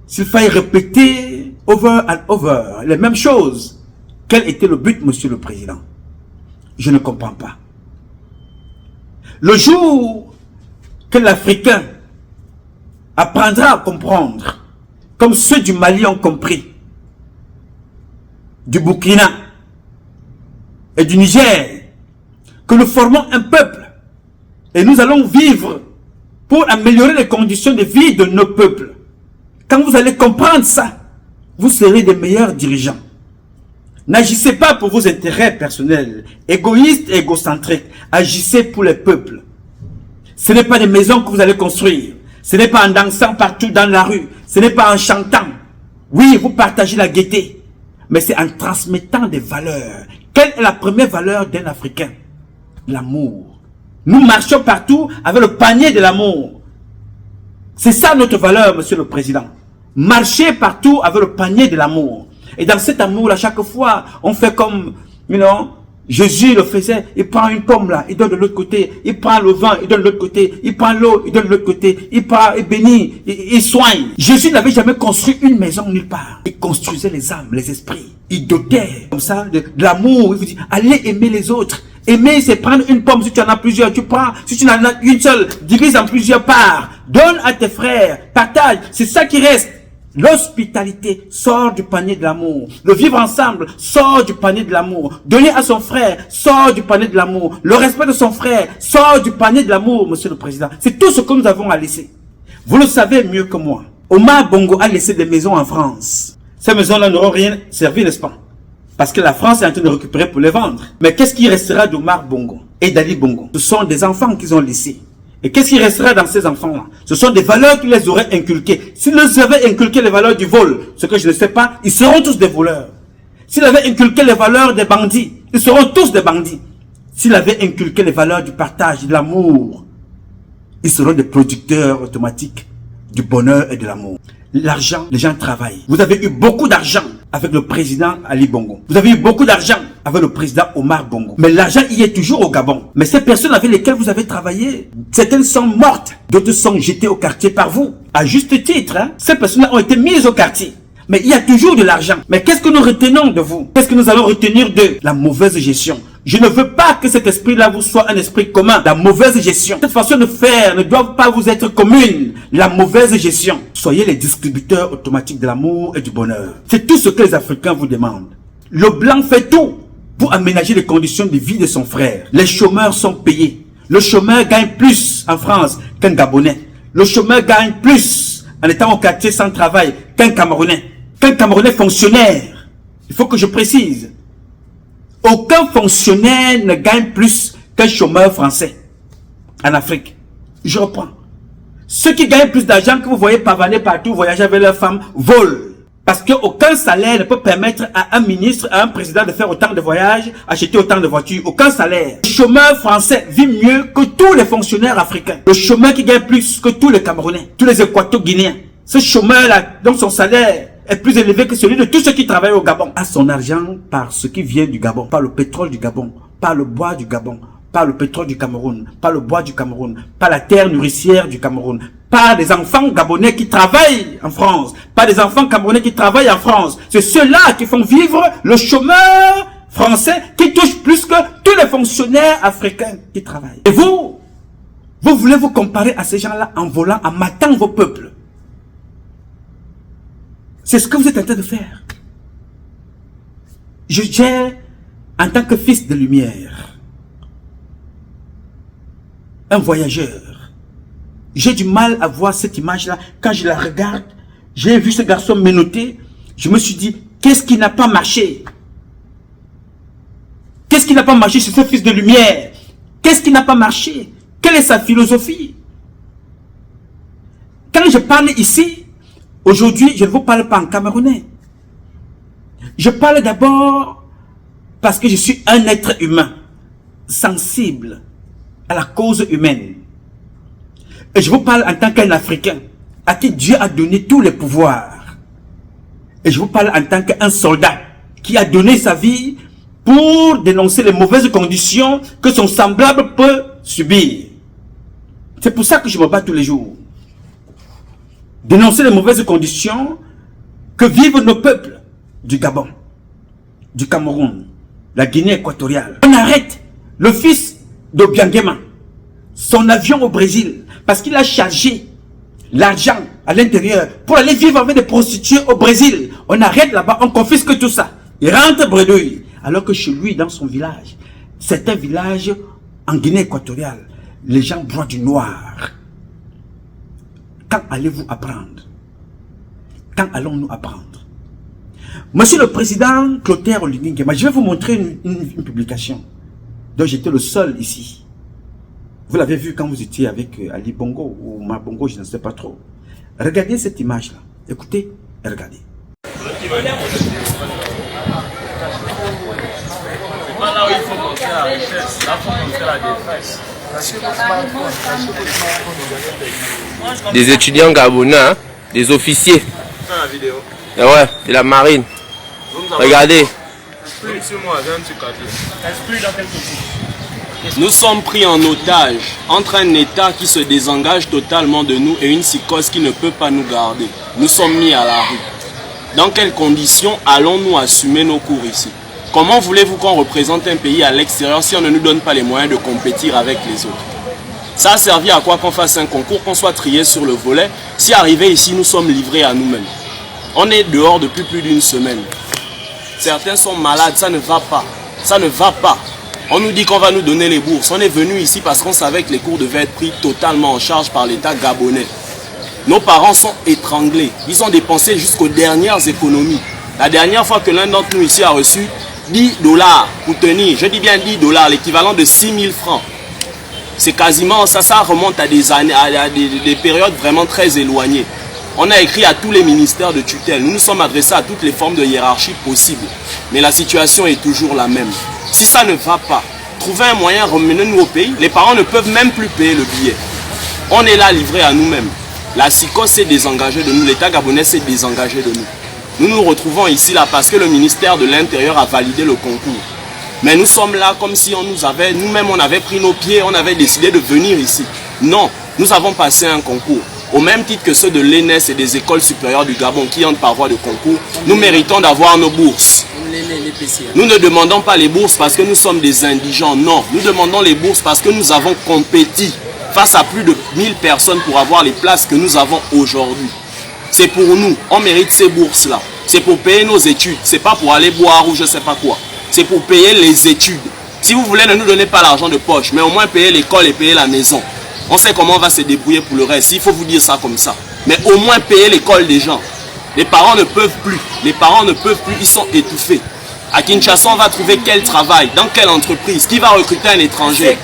s'il fallait répéter over and over les mêmes choses? Quel était le but, Monsieur le Président? Je ne comprends pas. Le jour que l'Africain apprendra à comprendre, comme ceux du Mali ont compris, du Burkina et du Niger, que nous formons un peuple et nous allons vivre pour améliorer les conditions de vie de nos peuples. Quand vous allez comprendre ça, vous serez des meilleurs dirigeants. N'agissez pas pour vos intérêts personnels, égoïstes et égocentriques. Agissez pour les peuples. Ce n'est pas des maisons que vous allez construire. Ce n'est pas en dansant partout dans la rue. Ce n'est pas en chantant. Oui, vous partagez la gaieté. Mais c'est en transmettant des valeurs. Quelle est la première valeur d'un Africain? L'amour. Nous marchons partout avec le panier de l'amour. C'est ça notre valeur, Monsieur le Président. Marcher partout avec le panier de l'amour. Et dans cet amour-là, chaque fois, on fait comme, Jésus le faisait. Il prend une pomme là, il donne de l'autre côté. Il prend le vin, il donne de l'autre côté. Il prend l'eau, il donne de l'autre côté. Il prend, il bénit, il soigne. Jésus n'avait jamais construit une maison nulle part. Il construisait les âmes, les esprits. Il dotait comme ça de l'amour. Il vous dit, allez aimer les autres. Aimer, c'est prendre une pomme. Si tu en as plusieurs, tu prends. Si tu en as une seule, divise en plusieurs parts. Donne à tes frères. Partage. C'est ça qui reste. L'hospitalité sort du panier de l'amour. Le vivre ensemble sort du panier de l'amour. Donner à son frère sort du panier de l'amour. Le respect de son frère sort du panier de l'amour, Monsieur le Président. C'est tout ce que nous avons à laisser. Vous le savez mieux que moi. Omar Bongo a laissé des maisons en France. Ces maisons-là n'auront rien servi, n'est-ce pas? Parce que la France est en train de récupérer pour les vendre. Mais qu'est-ce qui restera d'Omar Bongo et d'Ali Bongo? Ce sont des enfants qu'ils ont laissés. Et qu'est-ce qui restera dans ces enfants-là? Ce sont des valeurs qu'ils les auraient inculquées. S'ils les avaient inculqué les valeurs du vol, ce que je ne sais pas, ils seront tous des voleurs. S'ils avaient inculqué les valeurs des bandits, ils seront tous des bandits. S'ils avaient inculqué les valeurs du partage, de l'amour, ils seront des producteurs automatiques du bonheur et de l'amour. L'argent, les gens travaillent. Vous avez eu beaucoup d'argent. avec le président Ali Bongo. Vous avez eu beaucoup d'argent avec le président Omar Bongo. Mais l'argent y est toujours au Gabon. Mais ces personnes avec lesquelles vous avez travaillé, certaines sont mortes, d'autres sont jetées au quartier par vous. À juste titre, hein, ces personnes ont été mises au quartier. Mais il y a toujours de l'argent. Mais qu'est-ce que nous retenons de vous? Qu'est-ce que nous allons retenir de la mauvaise gestion? Je ne veux pas que cet esprit-là vous soit un esprit commun. La mauvaise gestion. Cette façon de faire ne doit pas vous être commune. La mauvaise gestion. Soyez les distributeurs automatiques de l'amour et du bonheur. C'est tout ce que les Africains vous demandent. Le blanc fait tout pour aménager les conditions de vie de son frère. Les chômeurs sont payés. Le chômeur gagne plus en France qu'un Gabonais. Le chômeur gagne plus en étant au quartier sans travail qu'un Camerounais. Qu'un Camerounais fonctionnaire. Il faut que je précise. Aucun fonctionnaire ne gagne plus qu'un chômeur français en Afrique. Je reprends. Ceux qui gagnent plus d'argent que vous voyez pavaner partout, voyager avec leurs femmes, volent. Parce qu'aucun salaire ne peut permettre à un ministre, à un président de faire autant de voyages, acheter autant de voitures. Aucun salaire. Le chômeur français vit mieux que tous les fonctionnaires africains. Le chômeur qui gagne plus que tous les Camerounais, tous les Équato-Guinéens. Ce chômeur-là, dont son salaire est plus élevé que celui de tous ceux qui travaillent au Gabon, a son argent par ce qui vient du Gabon, par le pétrole du Gabon, par le bois du Gabon, par le pétrole du Cameroun, par le bois du Cameroun, par la terre nourricière du Cameroun, par des enfants gabonais qui travaillent en France, par des enfants camerounais qui travaillent en France. C'est ceux-là qui font vivre le chômeur français qui touche plus que tous les fonctionnaires africains qui travaillent. Et vous voulez vous comparer à ces gens-là en volant, en matant vos peuples. C'est ce que vous êtes en train de faire. J'ai, en tant que fils de lumière, un voyageur, j'ai du mal à voir cette image-là. Quand je la regarde, j'ai vu ce garçon menotter, je me suis dit, qu'est-ce qui n'a pas marché? Qu'est-ce qui n'a pas marché chez ce fils de lumière? Qu'est-ce qui n'a pas marché? Quelle est sa philosophie? Quand je parle ici, aujourd'hui, je ne vous parle pas en camerounais. Je parle d'abord parce que je suis un être humain, sensible à la cause humaine. Et je vous parle en tant qu'un Africain, à qui Dieu a donné tous les pouvoirs. Et je vous parle en tant qu'un soldat, qui a donné sa vie pour dénoncer les mauvaises conditions que son semblable peut subir. C'est pour ça que je me bats tous les jours. Dénoncer les mauvaises conditions que vivent nos peuples du Gabon, du Cameroun, la Guinée équatoriale. On arrête le fils d'Obiangema, son avion au Brésil, parce qu'il a chargé l'argent à l'intérieur pour aller vivre avec des prostituées au Brésil. On arrête là-bas, on confisque tout ça. Il rentre bredouille. Alors que chez lui, dans son village, c'est un village en Guinée équatoriale, les gens boivent du noir. Quand allez-vous apprendre? Quand allons-nous apprendre? Monsieur le Président Clotaire Olinguingema, je vais vous montrer une publication dont j'étais le seul ici. Vous l'avez vu quand vous étiez avec Ali Bongo ou Ma Bongo, je ne sais pas trop. Regardez cette image-là. Écoutez et regardez. Là où il faut montrer la richesse, là il faut montrer la détresse. Des étudiants gabonais, hein, des officiers. La vidéo. Et ouais, de la marine. Regardez. Nous sommes pris en otage entre un État qui se désengage totalement de nous et une psychose qui ne peut pas nous garder. Nous sommes mis à la rue. Dans quelles conditions allons-nous assumer nos cours ici? Comment voulez-vous qu'on représente un pays à l'extérieur si on ne nous donne pas les moyens de compétir avec les autres? Ça a servi à quoi qu'on fasse un concours, qu'on soit trié sur le volet? Si arrivé ici, nous sommes livrés à nous-mêmes. On est dehors depuis plus d'une semaine. Certains sont malades, ça ne va pas. Ça ne va pas. On nous dit qu'on va nous donner les bourses. On est venu ici parce qu'on savait que les cours devaient être pris totalement en charge par l'État gabonais. Nos parents sont étranglés. Ils ont dépensé jusqu'aux dernières économies. La dernière fois que l'un d'entre nous ici a reçu $10 pour tenir, je dis bien $10, l'équivalent de 6 000 francs. C'est quasiment ça, ça remonte à des années, à des périodes vraiment très éloignées. On a écrit à tous les ministères de tutelle, nous nous sommes adressés à toutes les formes de hiérarchie possibles. Mais la situation est toujours la même. Si ça ne va pas, trouver un moyen, ramenez-nous au pays. Les parents ne peuvent même plus payer le billet. On est là livrés à nous-mêmes. La psychose s'est désengagée de nous, l'État gabonais s'est désengagé de nous. Nous nous retrouvons ici là parce que le ministère de l'Intérieur a validé le concours. Mais nous sommes là comme si on nous avait, nous-mêmes on avait pris nos pieds, on avait décidé de venir ici. Non, nous avons passé un concours. Au même titre que ceux de l'ENES et des écoles supérieures du Gabon qui entrent par voie de concours, nous méritons d'avoir nos bourses. Nous ne demandons pas les bourses parce que nous sommes des indigents, non. Nous demandons les bourses parce que nous avons compétit face à plus de 1000 personnes pour avoir les places que nous avons aujourd'hui. C'est pour nous, on mérite ces bourses-là. C'est pour payer nos études, c'est pas pour aller boire ou je sais pas quoi. C'est pour payer les études. Si vous voulez, ne nous donnez pas l'argent de poche, mais au moins payer l'école et payer la maison. On sait comment on va se débrouiller pour le reste, il faut vous dire ça comme ça. Mais au moins payer l'école des gens. Les parents ne peuvent plus, ils sont étouffés. À Kinshasa, on va trouver quel travail, dans quelle entreprise, qui va recruter un étranger?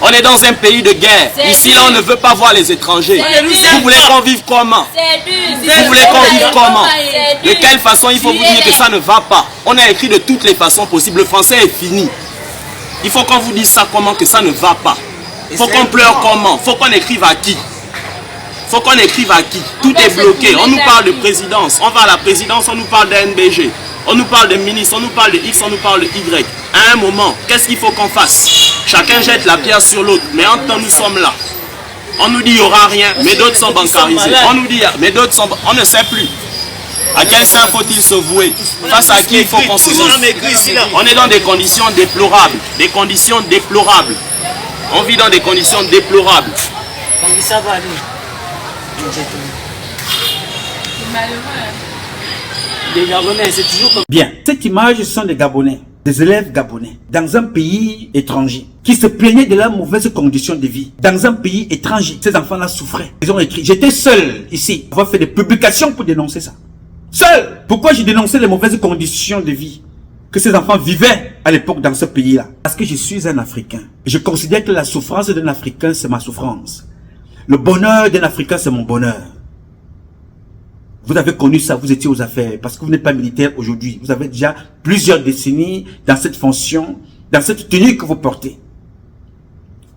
On est dans un pays de guerre. Ici, là, on ne veut pas voir les étrangers. Vous voulez qu'on vive comment? Vous voulez qu'on vive comment? De quelle façon il faut vous dire que ça ne va pas? On a écrit de toutes les façons possibles. Le français est fini. Il faut qu'on vous dise ça comment, que ça ne va pas. Il faut qu'on pleure comment? Il faut qu'on écrive à qui? Il faut qu'on écrive à qui? Tout est bloqué. On nous parle de présidence. On va à la présidence, on nous parle d'NBG. On nous parle de ministre, on nous parle de X, on nous parle de Y. À un moment, qu'est-ce qu'il faut qu'on fasse? Chacun jette la pierre sur l'autre. Mais en temps, nous sommes là. On nous dit qu'il n'y aura rien, mais d'autres sont bancarisés. On nous dit, mais d'autres sont... On ne sait plus. À quelqu'un faut-il se vouer? Face à qui il faut qu'on se dise? On est dans des conditions déplorables. Des conditions déplorables. On vit dans des conditions déplorables. Ça va aller. Des Gabonais, c'est toujours comme... Bien, cette image, ce sont des Gabonais, des élèves gabonais, dans un pays étranger, qui se plaignaient de leurs mauvaises conditions de vie. Dans un pays étranger, ces enfants-là souffraient. Ils ont écrit, j'étais seul ici, on va faire des publications pour dénoncer ça. Seul! Pourquoi j'ai dénoncé les mauvaises conditions de vie que ces enfants vivaient à l'époque dans ce pays-là? Parce que je suis un Africain. Je considère que la souffrance d'un Africain, c'est ma souffrance. Le bonheur d'un Africain, c'est mon bonheur. Vous avez connu ça, vous étiez aux affaires, parce que vous n'êtes pas militaire aujourd'hui. Vous avez déjà plusieurs décennies dans cette fonction, dans cette tenue que vous portez.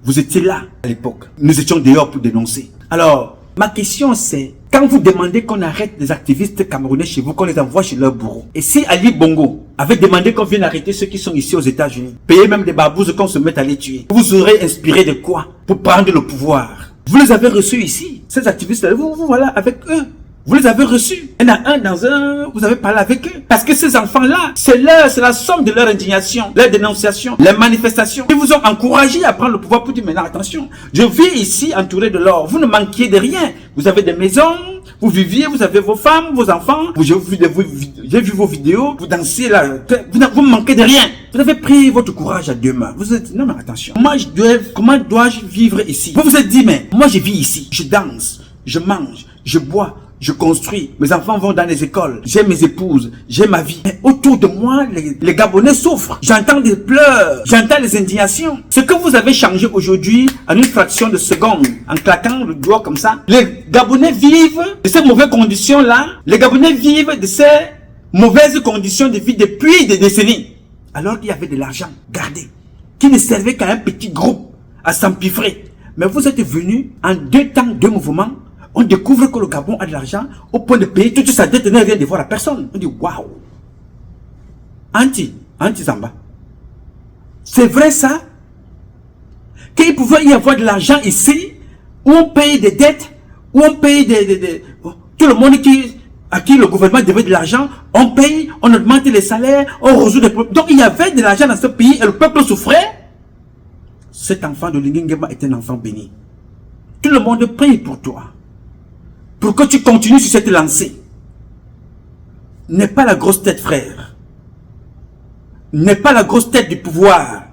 Vous étiez là à l'époque. Nous étions dehors pour dénoncer. Alors, ma question c'est, quand vous demandez qu'on arrête les activistes camerounais chez vous, qu'on les envoie chez leur bourreau, et si Ali Bongo avait demandé qu'on vienne arrêter ceux qui sont ici aux États-Unis, payer même des barbouzes qu'on se mette à les tuer, vous aurez inspiré de quoi pour prendre le pouvoir? Vous les avez reçus ici, ces activistes-là, vous voilà avec eux. Vous les avez reçus. Il y en a un dans un, vous avez parlé avec eux. Parce que ces enfants-là, c'est la somme de leur indignation, leur dénonciation, les manifestations. Ils vous ont encouragé à prendre le pouvoir pour dire maintenant attention, je vis ici entouré de l'or. Vous ne manquiez de rien. Vous avez des maisons, vous viviez, vous avez vos femmes, vos enfants. J'ai vu vos vidéos, vous dansez là. Vous ne manquez de rien. Vous avez pris votre courage à deux mains. Vous êtes dit, non mais attention, comment dois-je vivre ici? Vous vous êtes dit, mais moi je vis ici. Je danse, je mange, je bois. Je construis, mes enfants vont dans les écoles, j'ai mes épouses, j'ai ma vie. Mais autour de moi, les Gabonais souffrent. J'entends des pleurs, j'entends les indignations. Ce que vous avez changé aujourd'hui, en une fraction de seconde, en claquant le doigt comme ça, les Gabonais vivent de ces mauvaises conditions-là. Les Gabonais vivent de ces mauvaises conditions de vie depuis des décennies. Alors qu'il y avait de l'argent gardé, qui ne servait qu'à un petit groupe, à s'empiffrer. Mais vous êtes venus en 2 temps, 2 mouvements. On découvre que le Gabon a de l'argent au point de payer toute sa dette et ne rien devoir à personne. On dit waouh. Anti-Zamba. C'est vrai ça? Qu'il pouvait y avoir de l'argent ici, où on paye des dettes, où on paye tout le monde à qui le gouvernement devait de l'argent, on paye, on augmente les salaires, on résout des problèmes. Donc il y avait de l'argent dans ce pays et le peuple souffrait. Cet enfant de Lingengema est un enfant béni. Tout le monde prie pour toi. Pour que tu continues sur cette lancée. N'est pas la grosse tête, frère. N'est pas la grosse tête du pouvoir.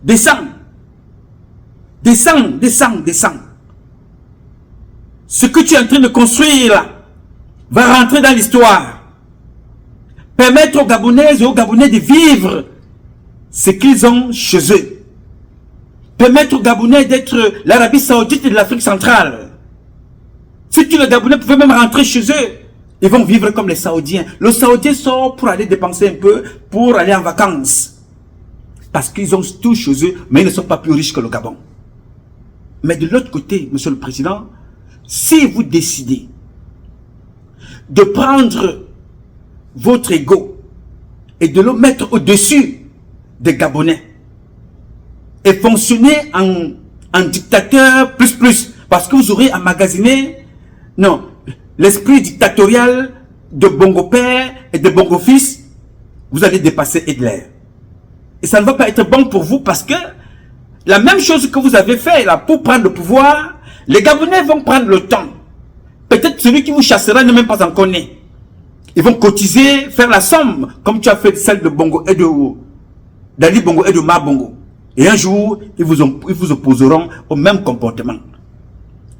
Descends. Descends, descends, descends. Ce que tu es en train de construire là, va rentrer dans l'histoire. Permettre aux Gabonaises et aux Gabonais de vivre ce qu'ils ont chez eux. Permettre aux Gabonais d'être l'Arabie Saoudite et de l'Afrique centrale. Si tous les Gabonais pouvaient même rentrer chez eux, ils vont vivre comme les Saoudiens. Le Saoudien sort pour aller dépenser un peu, pour aller en vacances. Parce qu'ils ont tout chez eux, mais ils ne sont pas plus riches que le Gabon. Mais de l'autre côté, Monsieur le Président, si vous décidez de prendre votre ego et de le mettre au-dessus des Gabonais et fonctionner en dictateur plus, parce que vous aurez emmagasiné l'esprit dictatorial de Bongo Père et de Bongo Fils. Vous allez dépasser Hitler. Et ça ne va pas être bon pour vous, parce que la même chose que vous avez fait là pour prendre le pouvoir, les Gabonais vont prendre le temps. Peut-être celui qui vous chassera n'est même pas encore né. Ils vont cotiser, faire la somme, comme tu as fait celle de Bongo et d'Ali Bongo et de Ma Bongo. Et un jour, ils vous opposeront au même comportement.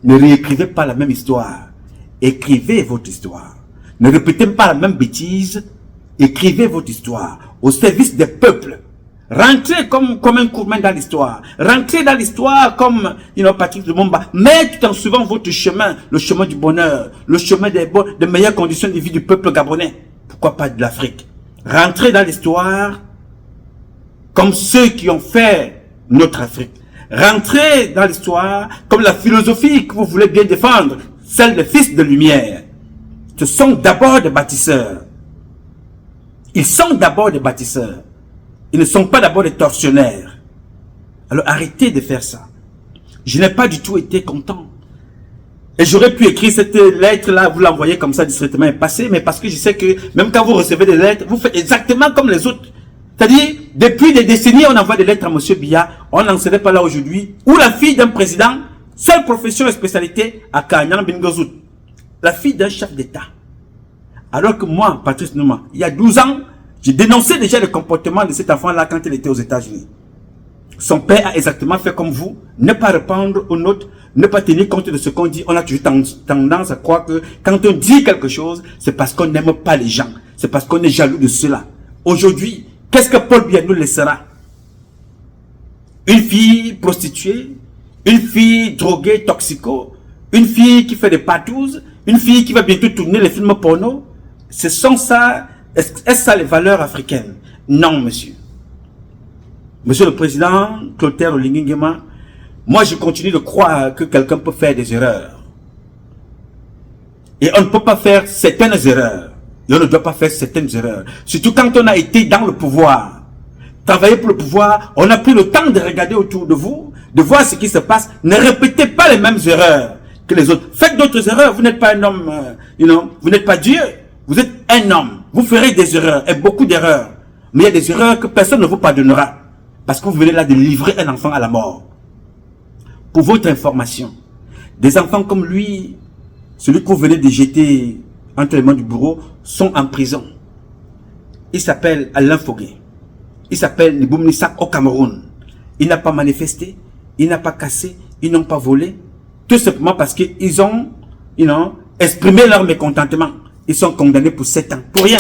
Ne réécrivez pas la même histoire. Écrivez votre histoire. Ne répétez pas la même bêtise. Écrivez votre histoire au service des peuples. Rentrez comme un Kourman dans l'histoire. Rentrez dans l'histoire comme Patrick Lumumba. Mais tout en suivant votre chemin, le chemin du bonheur, le chemin des meilleures conditions de vie du peuple gabonais. Pourquoi pas de l'Afrique? Rentrez dans l'histoire comme ceux qui ont fait notre Afrique. Rentrez dans l'histoire comme la philosophie que vous voulez bien défendre, celle des fils de lumière. Ce sont d'abord des bâtisseurs. Ils sont d'abord des bâtisseurs. Ils ne sont pas d'abord des tortionnaires. Alors arrêtez de faire ça. Je n'ai pas du tout été content. Et j'aurais pu écrire cette lettre-là, vous l'envoyez comme ça discrètement et passer, mais parce que je sais que même quand vous recevez des lettres, vous faites exactement comme les autres. C'est-à-dire, depuis des décennies, on envoie des lettres à M. Biya, on n'en serait pas là aujourd'hui, ou la fille d'un président, seule profession et spécialité, à Kanyang Bingozout. La fille d'un chef d'État. Alors que moi, Patrice Nouma, il y a 12 ans, j'ai dénoncé déjà le comportement de cet enfant-là quand il était aux États-Unis. Son père a exactement fait comme vous, ne pas répondre aux notes, ne pas tenir compte de ce qu'on dit. On a toujours tendance à croire que quand on dit quelque chose, c'est parce qu'on n'aime pas les gens. C'est parce qu'on est jaloux de cela. Aujourd'hui, qu'est-ce que Paul Biya nous laissera? Une fille prostituée, une fille droguée, toxico, une fille qui fait des patouses, une fille qui va bientôt tourner les films porno. Ce sont ça, est-ce ça les valeurs africaines? Non, monsieur. Monsieur le Président, Clotaire Olingi Nguema, moi je continue de croire que quelqu'un peut faire des erreurs. Et on ne peut pas faire certaines erreurs. Et on ne doit pas faire certaines erreurs. Surtout quand on a été dans le pouvoir. Travailler pour le pouvoir, on a pris le temps de regarder autour de vous, de voir ce qui se passe. Ne répétez pas les mêmes erreurs que les autres. Faites d'autres erreurs. Vous n'êtes pas un homme, vous n'êtes pas Dieu. Vous êtes un homme. Vous ferez des erreurs, et beaucoup d'erreurs. Mais il y a des erreurs que personne ne vous pardonnera. Parce que vous venez là de livrer un enfant à la mort. Pour votre information, des enfants comme lui, celui que vous venez de jeter entre les mains du bourreau, sont en prison. Il s'appelle Alain Fogué. Il s'appelle Niboum Nissak au Cameroun. Il n'a pas manifesté, il n'a pas cassé, ils n'ont pas volé. Tout simplement parce qu'ils ont, exprimé leur mécontentement. Ils sont condamnés pour 7 ans. Pour rien.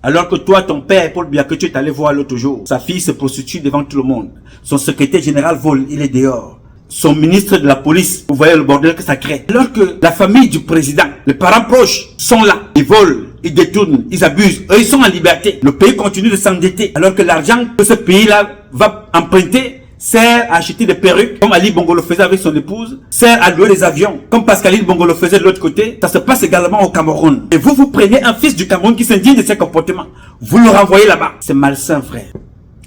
Alors que toi, ton père, Paul Biya, que tu es allé voir l'autre jour, sa fille se prostitue devant tout le monde. Son secrétaire général vole, il est dehors. Son ministre de la police, vous voyez le bordel que ça crée. Alors que la famille du président, les parents proches sont là. Ils volent, ils détournent, ils abusent. Eux, ils sont en liberté. Le pays continue de s'endetter. Alors que l'argent que ce pays-là va emprunter sert à acheter des perruques, comme Ali Bongo le faisait avec son épouse, sert à louer des avions, comme Pascaline Bongo le faisait de l'autre côté. Ça se passe également au Cameroun. Et vous prenez un fils du Cameroun qui s'indigne de ses comportements. Vous le renvoyez là-bas. C'est malsain, frère.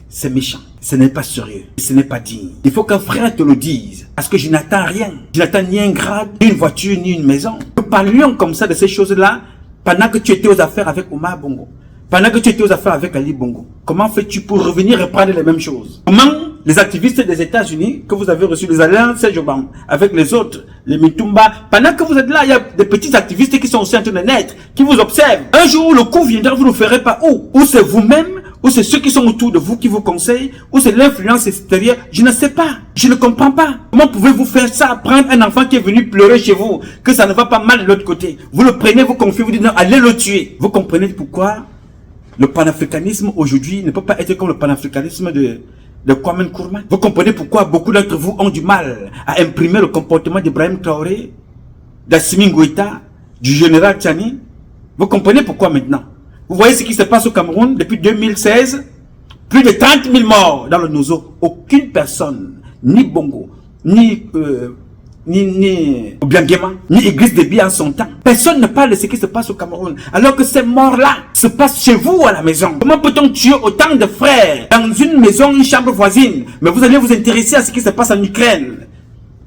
C'est méchant. Ce n'est pas sérieux. Ce n'est pas digne. Il faut qu'un frère te le dise. Parce que je n'attends rien. Je n'attends ni un grade, ni une voiture, ni une maison. Nous parlions comme ça de ces choses-là pendant que tu étais aux affaires avec Omar Bongo. Pendant que tu étais aux affaires avec Ali Bongo. Comment fais-tu pour revenir reprendre les mêmes choses? Comment les activistes des États-Unis que vous avez reçus, les alliances Serge Obama, avec les autres, les Mitumba, pendant que vous êtes là, il y a des petits activistes qui sont aussi en train de naître, qui vous observent. Un jour, le coup viendra, vous ne le ferez pas où? Ou c'est vous-même, ou c'est ceux qui sont autour de vous qui vous conseillent, ou c'est l'influence extérieure. Je ne sais pas. Je ne comprends pas. Comment pouvez-vous faire ça? Prendre un enfant qui est venu pleurer chez vous, que ça ne va pas mal de l'autre côté. Vous le prenez, vous confiez, vous dites non, allez le tuer. Vous comprenez pourquoi le panafricanisme aujourd'hui ne peut pas être comme le panafricanisme de Kwame Nkrumah. Vous comprenez pourquoi beaucoup d'entre vous ont du mal à imprimer le comportement d'Ibrahim Traoré, d'Assimi Goïta, du général Tchani. Vous comprenez pourquoi maintenant? Vous voyez ce qui se passe au Cameroun depuis 2016? Plus de 30 000 morts dans le Nozo. Aucune personne, ni Bongo, ni ni Obiangema, ni Idriss Déby en son temps. Personne ne parle de ce qui se passe au Cameroun. Alors que ces morts-là se passent chez vous à la maison. Comment peut-on tuer autant de frères dans une maison, une chambre voisine? Mais vous allez vous intéresser à ce qui se passe en Ukraine,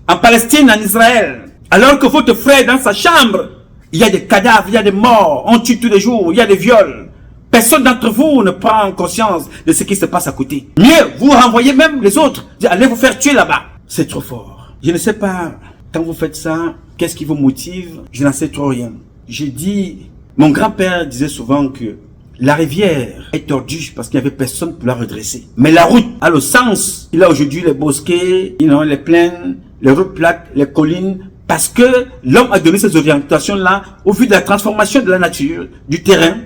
en Palestine, en Israël. Alors que votre frère dans sa chambre, il y a des cadavres, il y a des morts, on tue tous les jours, il y a des viols. Personne d'entre vous ne prend conscience de ce qui se passe à côté. Mieux, vous renvoyez même les autres. Allez vous faire tuer là-bas. C'est trop fort. Je ne sais pas, quand vous faites ça, qu'est-ce qui vous motive? Je n'en sais trop rien. Je dis, mon grand-père disait souvent que la rivière est tordue parce qu'il n'y avait personne pour la redresser. Mais la route a le sens. Il a aujourd'hui les bosquets, les plaines, les routes plates, les collines, parce que l'homme a donné ces orientations-là au vu de la transformation de la nature, du terrain.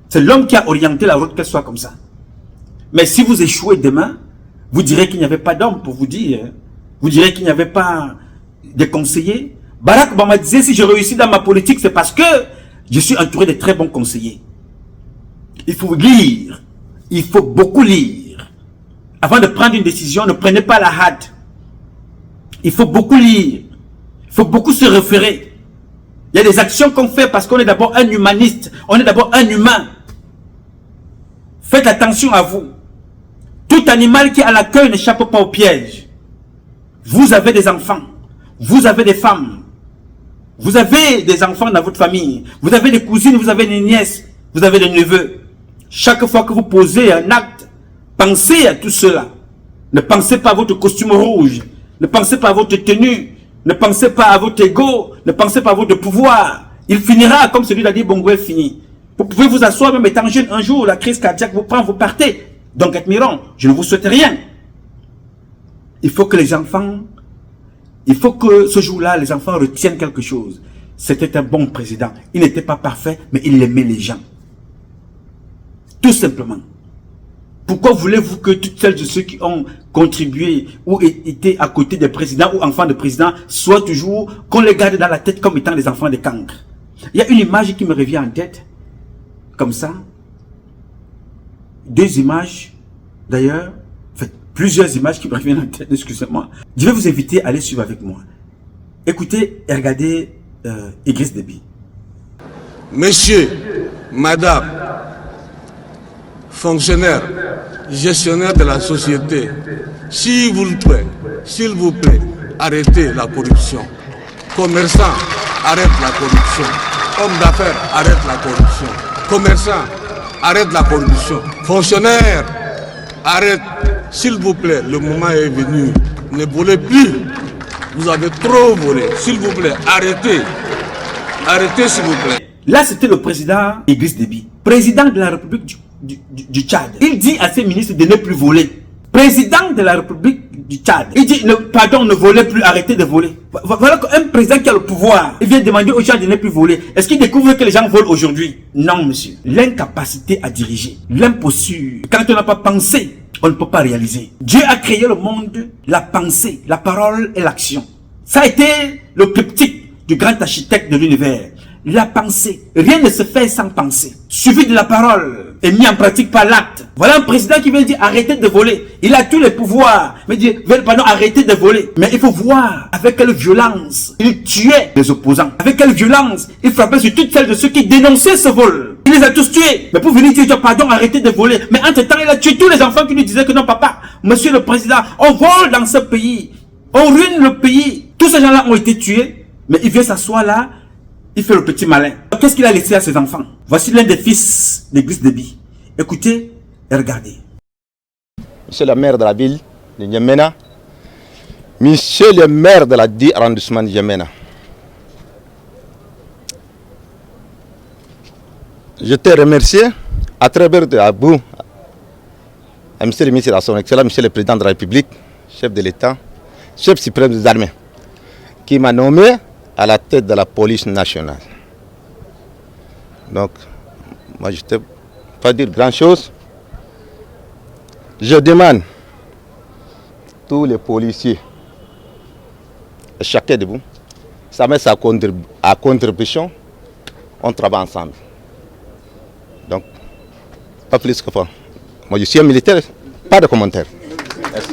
C'est l'homme qui a orienté la route qu'elle soit comme ça. Mais si vous échouez demain, vous direz qu'il n'y avait pas d'homme pour vous dire. Vous direz qu'il n'y avait pas de conseillers. Barack Obama disait, si je réussis dans ma politique, c'est parce que je suis entouré de très bons conseillers. Il faut lire. Il faut beaucoup lire. Avant de prendre une décision, ne prenez pas la hâte. Il faut beaucoup lire. Il faut beaucoup se référer. Il y a des actions qu'on fait parce qu'on est d'abord un humaniste. On est d'abord un humain. Faites attention à vous. Tout animal qui a la queue n'échappe pas au piège. Vous avez des enfants. Vous avez des femmes. Vous avez des enfants dans votre famille. Vous avez des cousines, vous avez des nièces. Vous avez des neveux. Chaque fois que vous posez un acte, pensez à tout cela. Ne pensez pas à votre costume rouge. Ne pensez pas à votre tenue. Ne pensez pas à votre ego. Ne pensez pas à votre pouvoir. Il finira comme celui d'Ali Bongo est fini. Vous pouvez vous asseoir même étant jeune. Un jour, la crise cardiaque vous prend, vous partez. Donc, admirons, je ne vous souhaite rien. Il faut que les enfants, il faut que ce jour-là, les enfants retiennent quelque chose. C'était un bon président. Il n'était pas parfait, mais il aimait les gens. Tout simplement. Pourquoi voulez-vous que toutes celles et ceux qui ont contribué ou été à côté des présidents ou enfants de présidents soient toujours, qu'on les garde dans la tête comme étant les enfants de cancre? Il y a une image qui me revient en tête, comme ça. Deux images, d'ailleurs, en fait, plusieurs images qui me reviennent en tête, excusez-moi. Je vais vous inviter à aller suivre avec moi. Écoutez et regardez Idriss Déby. Monsieur, madame, fonctionnaires, gestionnaires de la société, s'il vous plaît, arrêtez la corruption. Commerçants, arrête la corruption. Hommes d'affaires, arrête la corruption. Commerçants, arrête la corruption. Fonctionnaires, arrête. S'il vous plaît, le moment est venu. Ne volez plus. Vous avez trop volé. S'il vous plaît, arrêtez. Arrêtez, s'il vous plaît. Là, c'était le président Idriss Déby, président de la République du Tchad. Il dit à ses ministres de ne plus voler. Président de la République du Tchad. Il dit, pardon, ne volez plus, arrêtez de voler. Voilà qu'un président qui a le pouvoir, il vient demander aux gens de ne plus voler. Est-ce qu'il découvre que les gens volent aujourd'hui? Non, monsieur. L'incapacité à diriger, l'impossible. Quand on n'a pas pensé, on ne peut pas réaliser. Dieu a créé le monde, la pensée, la parole et l'action. Ça a été le triptyque du grand architecte de l'univers. La pensée. Rien ne se fait sans penser. Suivi de la parole et mis en pratique par l'acte. Voilà un président qui vient dire arrêtez de voler. Il a tous les pouvoirs. Mais dit pardon, arrêtez de voler. Mais il faut voir avec quelle violence il tuait les opposants. Avec quelle violence il frappait sur toutes celles de ceux qui dénonçaient ce vol. Il les a tous tués. Mais pour venir dire pardon, arrêtez de voler. Mais entre-temps, il a tué tous les enfants qui lui disaient que non papa, monsieur le président, on vole dans ce pays. On ruine le pays. Tous ces gens-là ont été tués. Mais il vient s'asseoir là. Il fait le petit malin. Qu'est-ce qu'il a laissé à ses enfants? Voici l'un des fils d'Idriss Déby. Écoutez et regardez. Monsieur le maire de la ville de N'Djamena, monsieur le maire de la 10 arrondissement de N'Djamena, je te remercie à travers à vous, à monsieur le ministre de son excellence, monsieur le président de la République, chef de l'État, chef suprême des armées, qui m'a nommé à la tête de la police nationale. Donc, moi je ne peux pas dire grand chose. Je demande tous les policiers, chacun de vous, ça met sa contribution, on travaille ensemble. Donc, pas plus que ça. Moi je suis un militaire, pas de commentaires. Merci.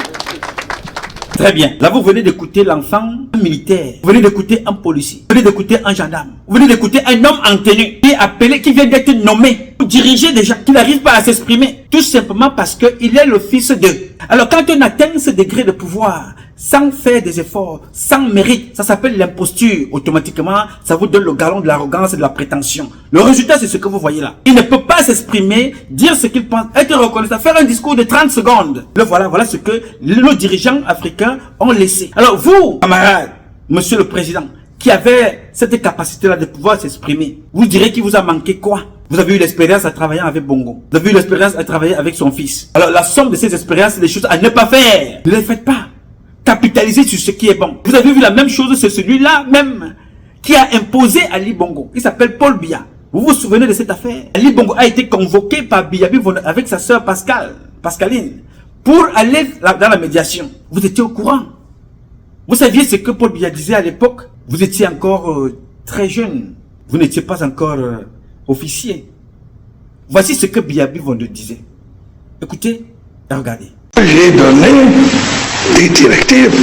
Très bien. Là, vous venez d'écouter l'enfant militaire. Vous venez d'écouter un policier. Vous venez d'écouter un gendarme. Vous venez d'écouter un homme en tenue qui est appelé, qui vient d'être nommé pour diriger des gens, qui n'arrive pas à s'exprimer. Tout simplement parce qu'il est le fils d'eux. Alors, quand on atteint ce degré de pouvoir, sans faire des efforts, sans mérite, ça s'appelle l'imposture. Automatiquement, ça vous donne le galon de l'arrogance et de la prétention. Le résultat, c'est ce que vous voyez là. Il ne peut pas s'exprimer, dire ce qu'il pense, être reconnaissant, faire un discours de 30 secondes. Le voilà, voilà ce que nos dirigeants africains ont laissé. Alors vous, camarades, monsieur le président, qui avez cette capacité-là de pouvoir s'exprimer, vous direz qu'il vous a manqué quoi? Vous avez eu l'expérience à travailler avec Bongo. Vous avez eu l'expérience à travailler avec son fils. Alors la somme de ces expériences, c'est des choses à ne pas faire. Ne les faites pas. Capitaliser sur ce qui est bon. Vous avez vu la même chose, c'est celui-là même qui a imposé Ali Bongo. Il s'appelle Paul Biya. Vous vous souvenez de cette affaire? Ali Bongo a été convoqué par Biya avec sa sœur Pascaline, pour aller dans la médiation. Vous étiez au courant. Vous saviez ce que Paul Biya disait à l'époque? Vous étiez encore très jeune. Vous n'étiez pas encore officier. Voici ce que Biya disait. Écoutez et regardez. J'ai donné des directives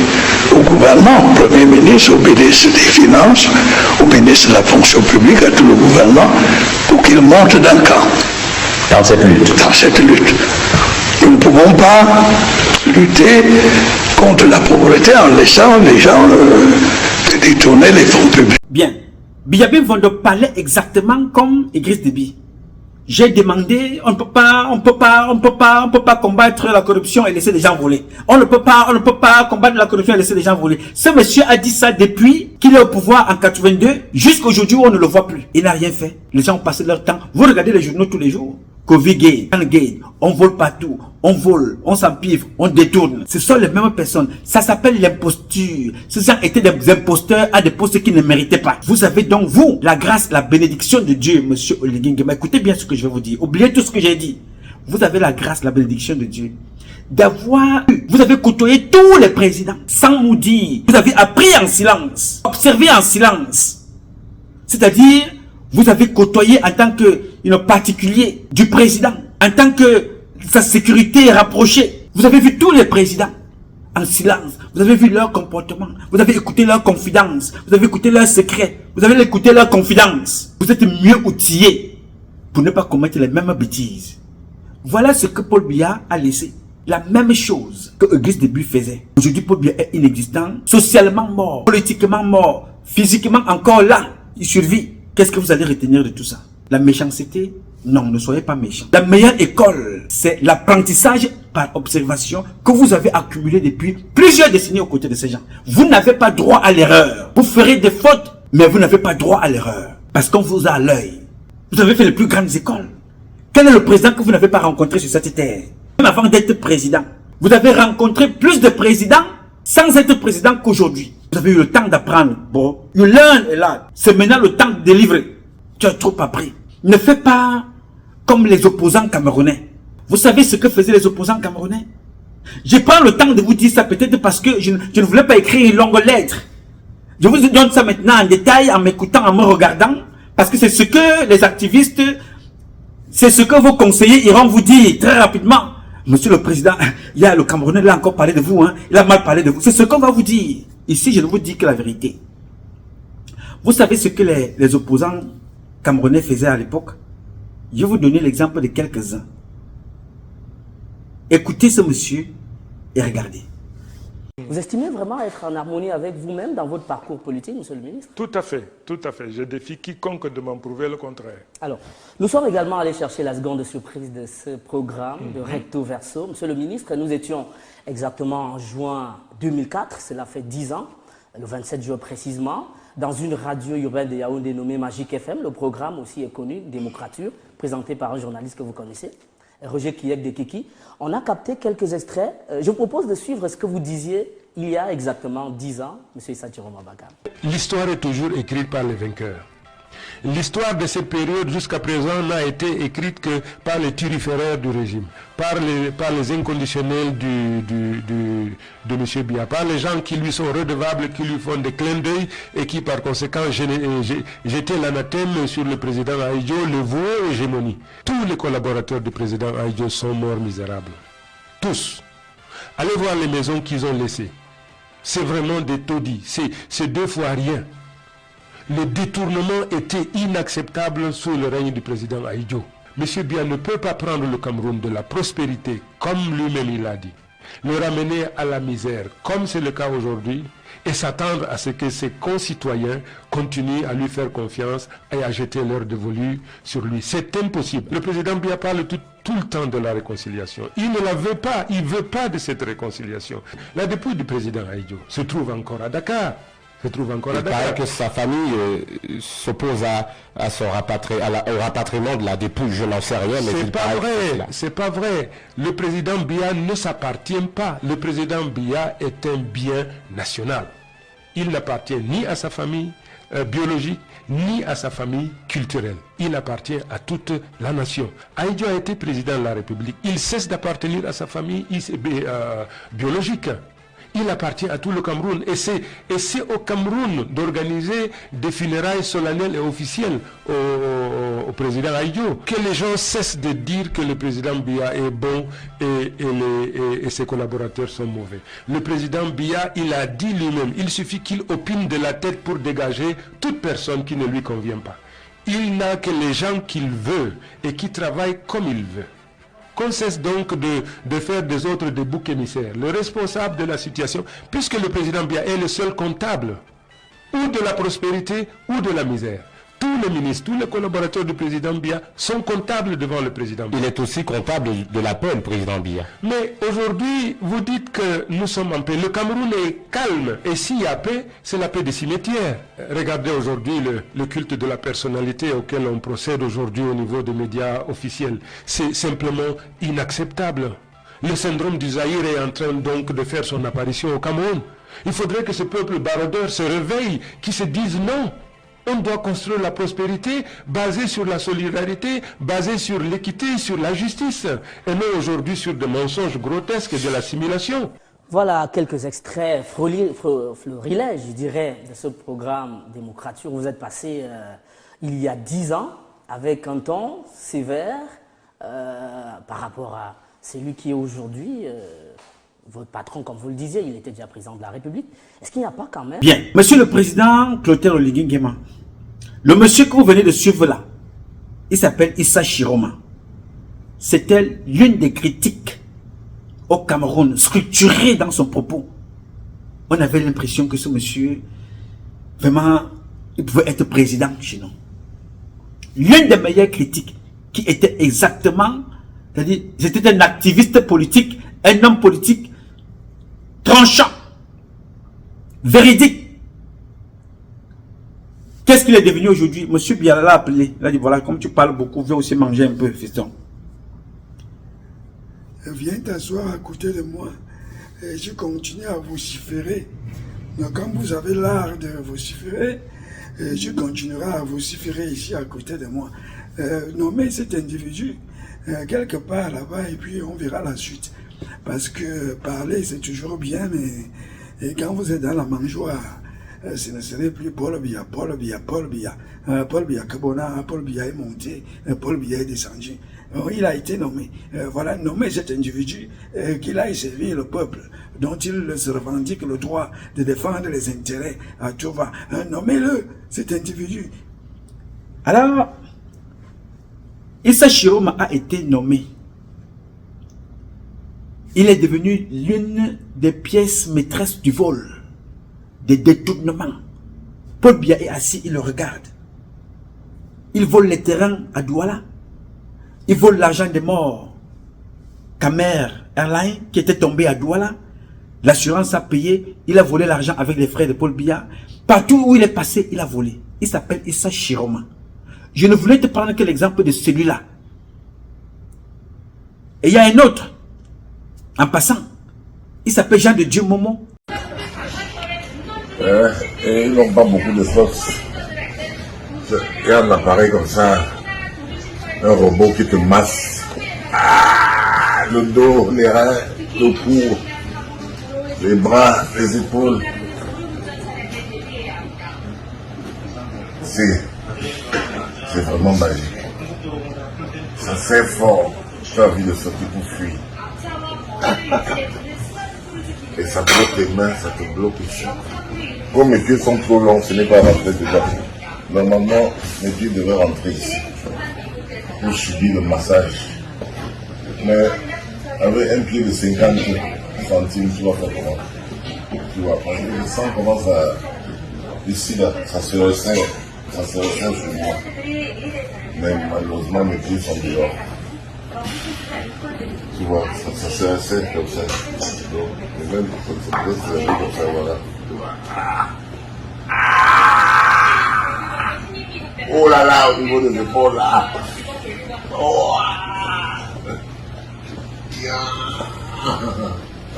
au gouvernement, au Premier ministre, au ministre des Finances, au ministre de la fonction publique, à tout le gouvernement, pour qu'ils montent dans le camp. Dans cette lutte. Dans cette lutte. Nous ne pouvons pas lutter contre la pauvreté en laissant les gens détourner les fonds publics. Bien. Biyabi Mvondo parlait exactement comme Idriss Déby. J'ai demandé, on ne peut pas combattre la corruption et laisser les gens voler. On ne peut pas combattre la corruption et laisser les gens voler. Ce monsieur a dit ça depuis qu'il est au pouvoir en 82, jusqu'aujourd'hui où on ne le voit plus. Il n'a rien fait. Les gens ont passé leur temps. Vous regardez les journaux tous les jours. Covid, on vole partout, on vole, on s'empivre, on détourne. Ce sont les mêmes personnes. Ça s'appelle l'imposture. Ces gens étaient des imposteurs à des postes qu'ils ne méritaient pas. Vous avez donc, vous, la grâce, la bénédiction de Dieu, monsieur Oligingema. Écoutez bien ce que je vais vous dire. Oubliez tout ce que j'ai dit. Vous avez la grâce, la bénédiction de Dieu. Vous avez côtoyé tous les présidents, sans nous dire. Vous avez appris en silence, observé en silence. C'est-à-dire, vous avez côtoyé en tant que particulier du président, en tant que sa sécurité est rapprochée. Vous avez vu tous les présidents en silence. Vous avez vu leur comportement. Vous avez écouté leurs confidences. Vous avez écouté leurs secrets. Vous avez écouté leurs confidences. Vous êtes mieux outillés pour ne pas commettre les mêmes bêtises. Voilà ce que Paul Biya a laissé. La même chose que Idriss Déby faisait. Aujourd'hui, Paul Biya est inexistant, socialement mort, politiquement mort, physiquement encore là. Il survit. Qu'est-ce que vous allez retenir de tout ça? La méchanceté? Non, ne soyez pas méchants. La meilleure école, c'est l'apprentissage par observation que vous avez accumulé depuis plusieurs décennies aux côtés de ces gens. Vous n'avez pas droit à l'erreur. Vous ferez des fautes, mais vous n'avez pas droit à l'erreur. Parce qu'on vous a à l'œil. Vous avez fait les plus grandes écoles. Quel est le président que vous n'avez pas rencontré sur cette terre? Même avant d'être président. Vous avez rencontré plus de présidents sans être président qu'aujourd'hui. Vous avez eu le temps d'apprendre. Bon, you learn a lot. C'est maintenant le temps de délivrer. Tu as trop appris. Ne fais pas comme les opposants camerounais. Vous savez ce que faisaient les opposants camerounais? Je prends le temps de vous dire ça peut-être parce que je ne voulais pas écrire une longue lettre. Je vous donne ça maintenant en détail, en m'écoutant, en me regardant, parce que c'est ce que les activistes, c'est ce que vos conseillers iront vous dire très rapidement. Monsieur le Président, il y a le Camerounais, il a encore parlé de vous, hein, il a mal parlé de vous. C'est ce qu'on va vous dire. Ici, je ne vous dis que la vérité. Vous savez ce que les opposants camerounais faisaient à l'époque? Je vais vous donner l'exemple de quelques-uns. Écoutez ce monsieur et regardez. Vous estimez vraiment être en harmonie avec vous-même dans votre parcours politique, monsieur le ministre? Tout à fait, tout à fait. Je défie quiconque de m'en prouver le contraire. Alors, nous sommes également allés chercher la seconde surprise de ce programme de Recto Verso. Monsieur le ministre, nous étions exactement en juin 2004, cela fait 10 ans, le 27 juin précisément, dans une radio urbaine de Yaoundé nommée Magique FM. Le programme aussi est connu, Démocrature, présenté par un journaliste que vous connaissez, Roger Kiyek de Kiki. On a capté quelques extraits. Je vous propose de suivre ce que vous disiez il y a exactement 10 ans, M. Issa Chiroma Bakam. L'histoire est toujours écrite par les vainqueurs. L'histoire de cette période jusqu'à présent n'a été écrite que par les turiféraires du régime, par les inconditionnels de M. Biya, par les gens qui lui sont redevables, qui lui font des clins d'œil et qui par conséquent jetaient l'anathème sur le président Ahidjo, le voué hégémonie. Tous les collaborateurs du président Ahidjo sont morts misérables. Tous. Allez voir les maisons qu'ils ont laissées. c'est vraiment des taudis. C'est 2 fois rien. Le détournement était inacceptable sous le règne du président Ahidjo. M. Biya ne peut pas prendre le Cameroun de la prospérité, comme lui-même il l'a dit, le ramener à la misère, comme c'est le cas aujourd'hui, et s'attendre à ce que ses concitoyens continuent à lui faire confiance et à jeter leur dévolu sur lui. C'est impossible. Le président Biya parle tout le temps de la réconciliation. Il ne la veut pas, il ne veut pas de cette réconciliation. La dépouille du président Ahidjo se trouve encore à Dakar. Il paraît que sa famille s'oppose à son au rapatriement de la dépouille, je n'en sais rien. C'est pas vrai. Le président Biya ne s'appartient pas. Le président Biya est un bien national. Il n'appartient ni à sa famille biologique, ni à sa famille culturelle. Il appartient à toute la nation. Ahidjo a été président de la République. Il cesse d'appartenir à sa famille biologique. Il appartient à tout le Cameroun et c'est au Cameroun d'organiser des funérailles solennelles et officielles au président Ahidjo. Que les gens cessent de dire que le président Biya est bon et ses collaborateurs sont mauvais. Le président Biya, il a dit lui-même, il suffit qu'il opine de la tête pour dégager toute personne qui ne lui convient pas. Il n'a que les gens qu'il veut et qui travaillent comme il veut. Qu'on cesse donc de faire des autres des boucs émissaires. Le responsable de la situation, puisque le président Biya est le seul comptable, ou de la prospérité ou de la misère. Tous les ministres, tous les collaborateurs du président Biya sont comptables devant le président Biya. Il est aussi comptable de la paix, le président Biya. Mais aujourd'hui, vous dites que nous sommes en paix. Le Cameroun est calme. Et s'il y a paix, c'est la paix des cimetières. Regardez aujourd'hui le culte de la personnalité auquel on procède aujourd'hui au niveau des médias officiels. C'est simplement inacceptable. Le syndrome du Zaïre est en train donc de faire son apparition au Cameroun. Il faudrait que ce peuple baroudeur se réveille, qui se dise non. On doit construire la prospérité basée sur la solidarité, basée sur l'équité, sur la justice, et non aujourd'hui sur des mensonges grotesques et de l'assimilation. Voilà quelques extraits florilèges, je dirais, de ce programme Démocrature. Vous êtes passé il y a 10 ans avec un ton sévère par rapport à celui qui est aujourd'hui votre patron, comme vous le disiez. Il était déjà président de la République. Est-ce qu'il n'y a pas quand même... Bien. Monsieur le Président Clotaire Oligui Nguema, le monsieur que vous venez de suivre là, il s'appelle Issa Chiroma. C'était l'une des critiques au Cameroun, structurée dans son propos. On avait l'impression que ce monsieur, vraiment, il pouvait être président chez nous. L'une des meilleures critiques qui était exactement, c'est-à-dire, c'était un activiste politique, un homme politique tranchant, véridique. Qu'est-ce qu'il est devenu aujourd'hui? Monsieur Biya l'a appelé. Il a dit, voilà, comme tu parles beaucoup, viens aussi manger un peu, fiston. Viens t'asseoir à côté de moi et je continue à vociférer. Donc, quand vous avez l'art de vociférer, je continuerai à vociférer ici à côté de moi. Nommer cet individu quelque part là-bas et puis on verra la suite. Parce que parler c'est toujours bien, mais quand vous êtes dans la mangeoire, ce ne serait plus Paul Biya, Paul Biya, Paul Biya. Paul Biya Kabona, Paul Biya est monté, Paul Biya est descendu. Il a été nommé. Voilà, nommé cet individu qu'il a servi le peuple, dont il se revendique le droit de défendre les intérêts à tout va. Nommez-le, cet individu. Alors, Issa Chiroma a été nommé. Il est devenu l'une des pièces maîtresses du vol, des détournements. Paul Biya est assis, il le regarde. Il vole les terrains à Douala. Il vole l'argent des morts. Khmer Airlines, qui était tombé à Douala, l'assurance a payé, il a volé l'argent avec les frères de Paul Biya. Partout où il est passé, il a volé. Il s'appelle Issa Chiroma. Je ne voulais te prendre que l'exemple de celui-là. Et il y a un autre, en passant, il s'appelle Jean de Dieu Momo. Et ils n'ont pas beaucoup de force. Il y a un appareil comme ça, un robot qui te masse le dos, les reins, le cou, les bras, les épaules. C'est vraiment magique. Ça fait fort. Tu as envie de sortir pour fuir. Et ça bloque tes mains, ça te bloque ici. Comme mes pieds sont trop longs, ce n'est pas rentré dedans. Normalement, mes pieds devraient rentrer ici pour subir le massage. Mais avec un pied de 50 centimes, tu vas faire comment? Tu vois, parce que le sang commence à... Ici, là, ça se resserre sur moi. Mais malheureusement, mes pieds sont dehors. Tu vois, ça se resserre comme ça. Donc, même, ça peut se serrer comme ça, voilà. Oh là là, au niveau des épaules, là. Oh.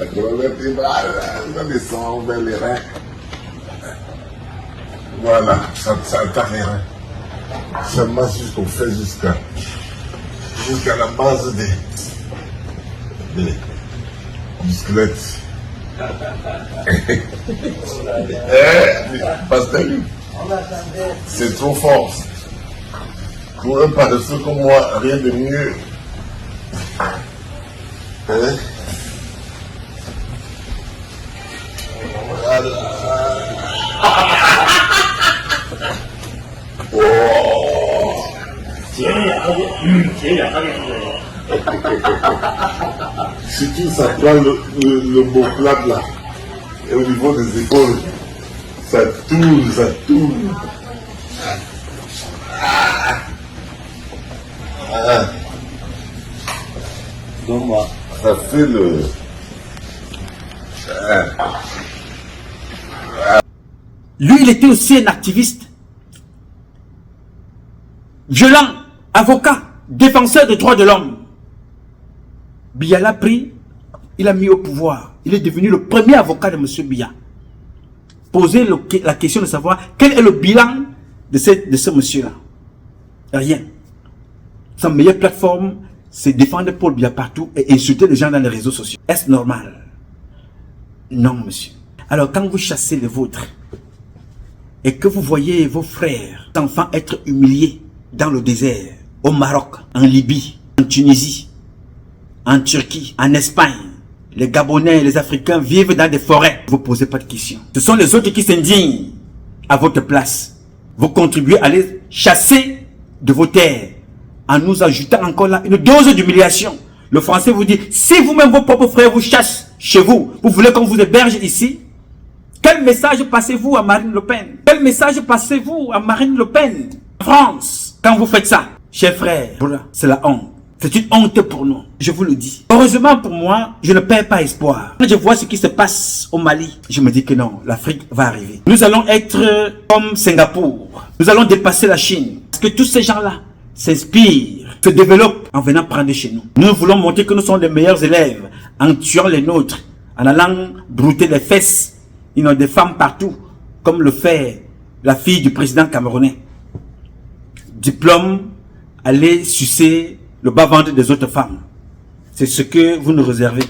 La colonne vertébrale, ça descend vers les reins. Voilà, ça attaque les reins. Ça masse jusqu'au fait, jusqu'à la base du squelette. Pastel, c'est trop fort. Pour un paresseux comme moi, rien de mieux. Surtout ça prend le beau plat là. Et au niveau des épaules, ça tourne, ça tourne. Donc moi, ça fait le... Lui, il était aussi un activiste, violent, avocat, défenseur des droits de l'homme. Biya l'a pris, il a mis au pouvoir. Il est devenu le premier avocat de M. Biya. Poser la question de savoir quel est le bilan de ce monsieur-là. Rien. Sa meilleure plateforme, c'est défendre Paul Biya partout et insulter les gens dans les réseaux sociaux. Est-ce normal? Non, monsieur. Alors, quand vous chassez les vôtres et que vous voyez vos frères, enfants être humiliés dans le désert, au Maroc, en Libye, en Tunisie, en Turquie, en Espagne, les Gabonais et les Africains vivent dans des forêts, vous ne posez pas de questions. Ce sont les autres qui s'indignent à votre place. Vous contribuez à les chasser de vos terres en nous ajoutant encore là une dose d'humiliation. Le français vous dit, si vous-même vos propres frères vous chassent chez vous, vous voulez qu'on vous héberge ici? Quel message passez-vous à Marine Le Pen? Quel message passez-vous à Marine Le Pen? France, quand vous faites ça, chers frères, c'est la honte. C'est une honte pour nous, je vous le dis. Heureusement pour moi, je ne perds pas espoir. Quand je vois ce qui se passe au Mali, je me dis que non, l'Afrique va arriver. Nous allons être comme Singapour. Nous allons dépasser la Chine. Parce que tous ces gens-là s'inspirent, se développent en venant prendre chez nous. Nous voulons montrer que nous sommes les meilleurs élèves en tuant les nôtres, en allant brouter les fesses. Ils ont des femmes partout, comme le fait la fille du président camerounais. Diplôme, aller sucer le bas-ventre des autres femmes. C'est ce que vous nous réservez.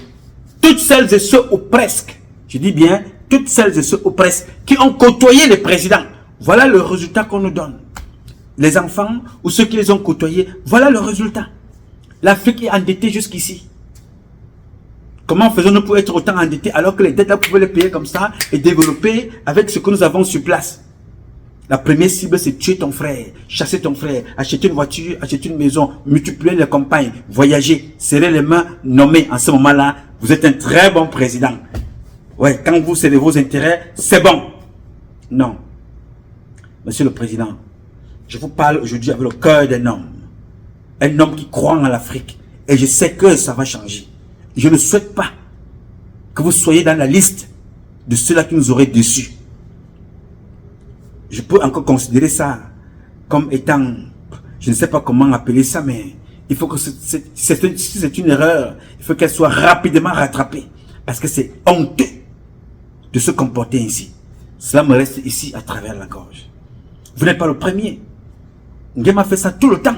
Toutes celles et ceux, ou presque, je dis bien, toutes celles et ceux, ou presque, qui ont côtoyé les présidents, voilà le résultat qu'on nous donne. Les enfants, ou ceux qui les ont côtoyés, voilà le résultat. L'Afrique est endettée jusqu'ici. Comment faisons-nous pour être autant endettés alors que les dettes, là, vous pouvez les payer comme ça et développer avec ce que nous avons sur place? La première cible, c'est tuer ton frère, chasser ton frère, acheter une voiture, acheter une maison, multiplier les campagnes, voyager, serrer les mains, nommer. En ce moment-là, vous êtes un très bon président. Ouais, quand vous servez vos intérêts, c'est bon. Non. Monsieur le Président, je vous parle aujourd'hui avec le cœur d'un homme. Un homme qui croit en l'Afrique. Et je sais que ça va changer. Je ne souhaite pas que vous soyez dans la liste de ceux-là qui nous auraient déçus. Je peux encore considérer ça comme étant, je ne sais pas comment appeler ça, mais il faut que si c'est une erreur, il faut qu'elle soit rapidement rattrapée. Parce que c'est honteux de se comporter ainsi. Cela me reste ici à travers la gorge. Vous n'êtes pas le premier. Nguema fait ça tout le temps.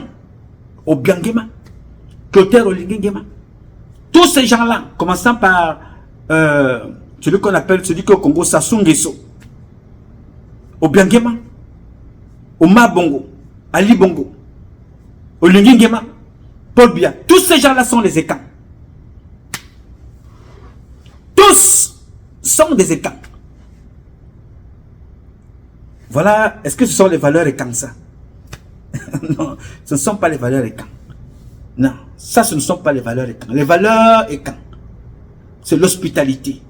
Obiang Nguema, Clotaire Olingue Nguema. Tous ces gens-là, commençant par celui qu'on appelle, celui qu'au Congo, Sassou Nguesso, Obiang Nguema, Omar Bongo, Ali Bongo, Olingue Nguema, Paul Biya, tous ces gens-là sont les écans. Tous sont des étangs. Voilà, est-ce que ce sont les valeurs étangs ça? Non, ce ne sont pas les valeurs étangs. Non, ça ce ne sont pas les valeurs étangs. Les valeurs étangs, c'est l'hospitalité.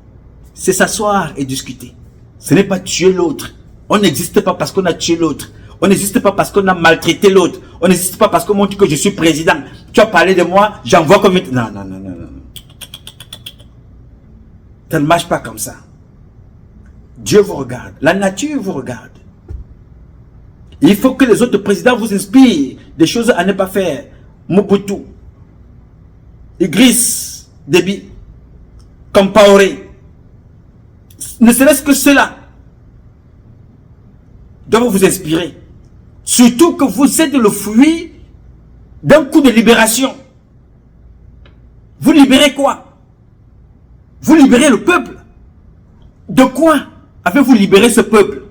C'est s'asseoir et discuter. Ce n'est pas tuer l'autre. On n'existe pas parce qu'on a tué l'autre. On n'existe pas parce qu'on a maltraité l'autre. On n'existe pas parce qu'on montre que je suis président. Tu as parlé de moi, j'envoie comme... Non, non, non, non, non. Ça ne marche pas comme ça. Dieu vous regarde. La nature vous regarde. Il faut que les autres présidents vous inspirent des choses à ne pas faire. Mobutu, Idriss Déby, Compaoré. Ne serait-ce que cela doit vous inspirer. Surtout que vous êtes le fruit d'un coup de libération. Vous libérez quoi? Vous libérez le peuple. De quoi avez-vous libéré ce peuple?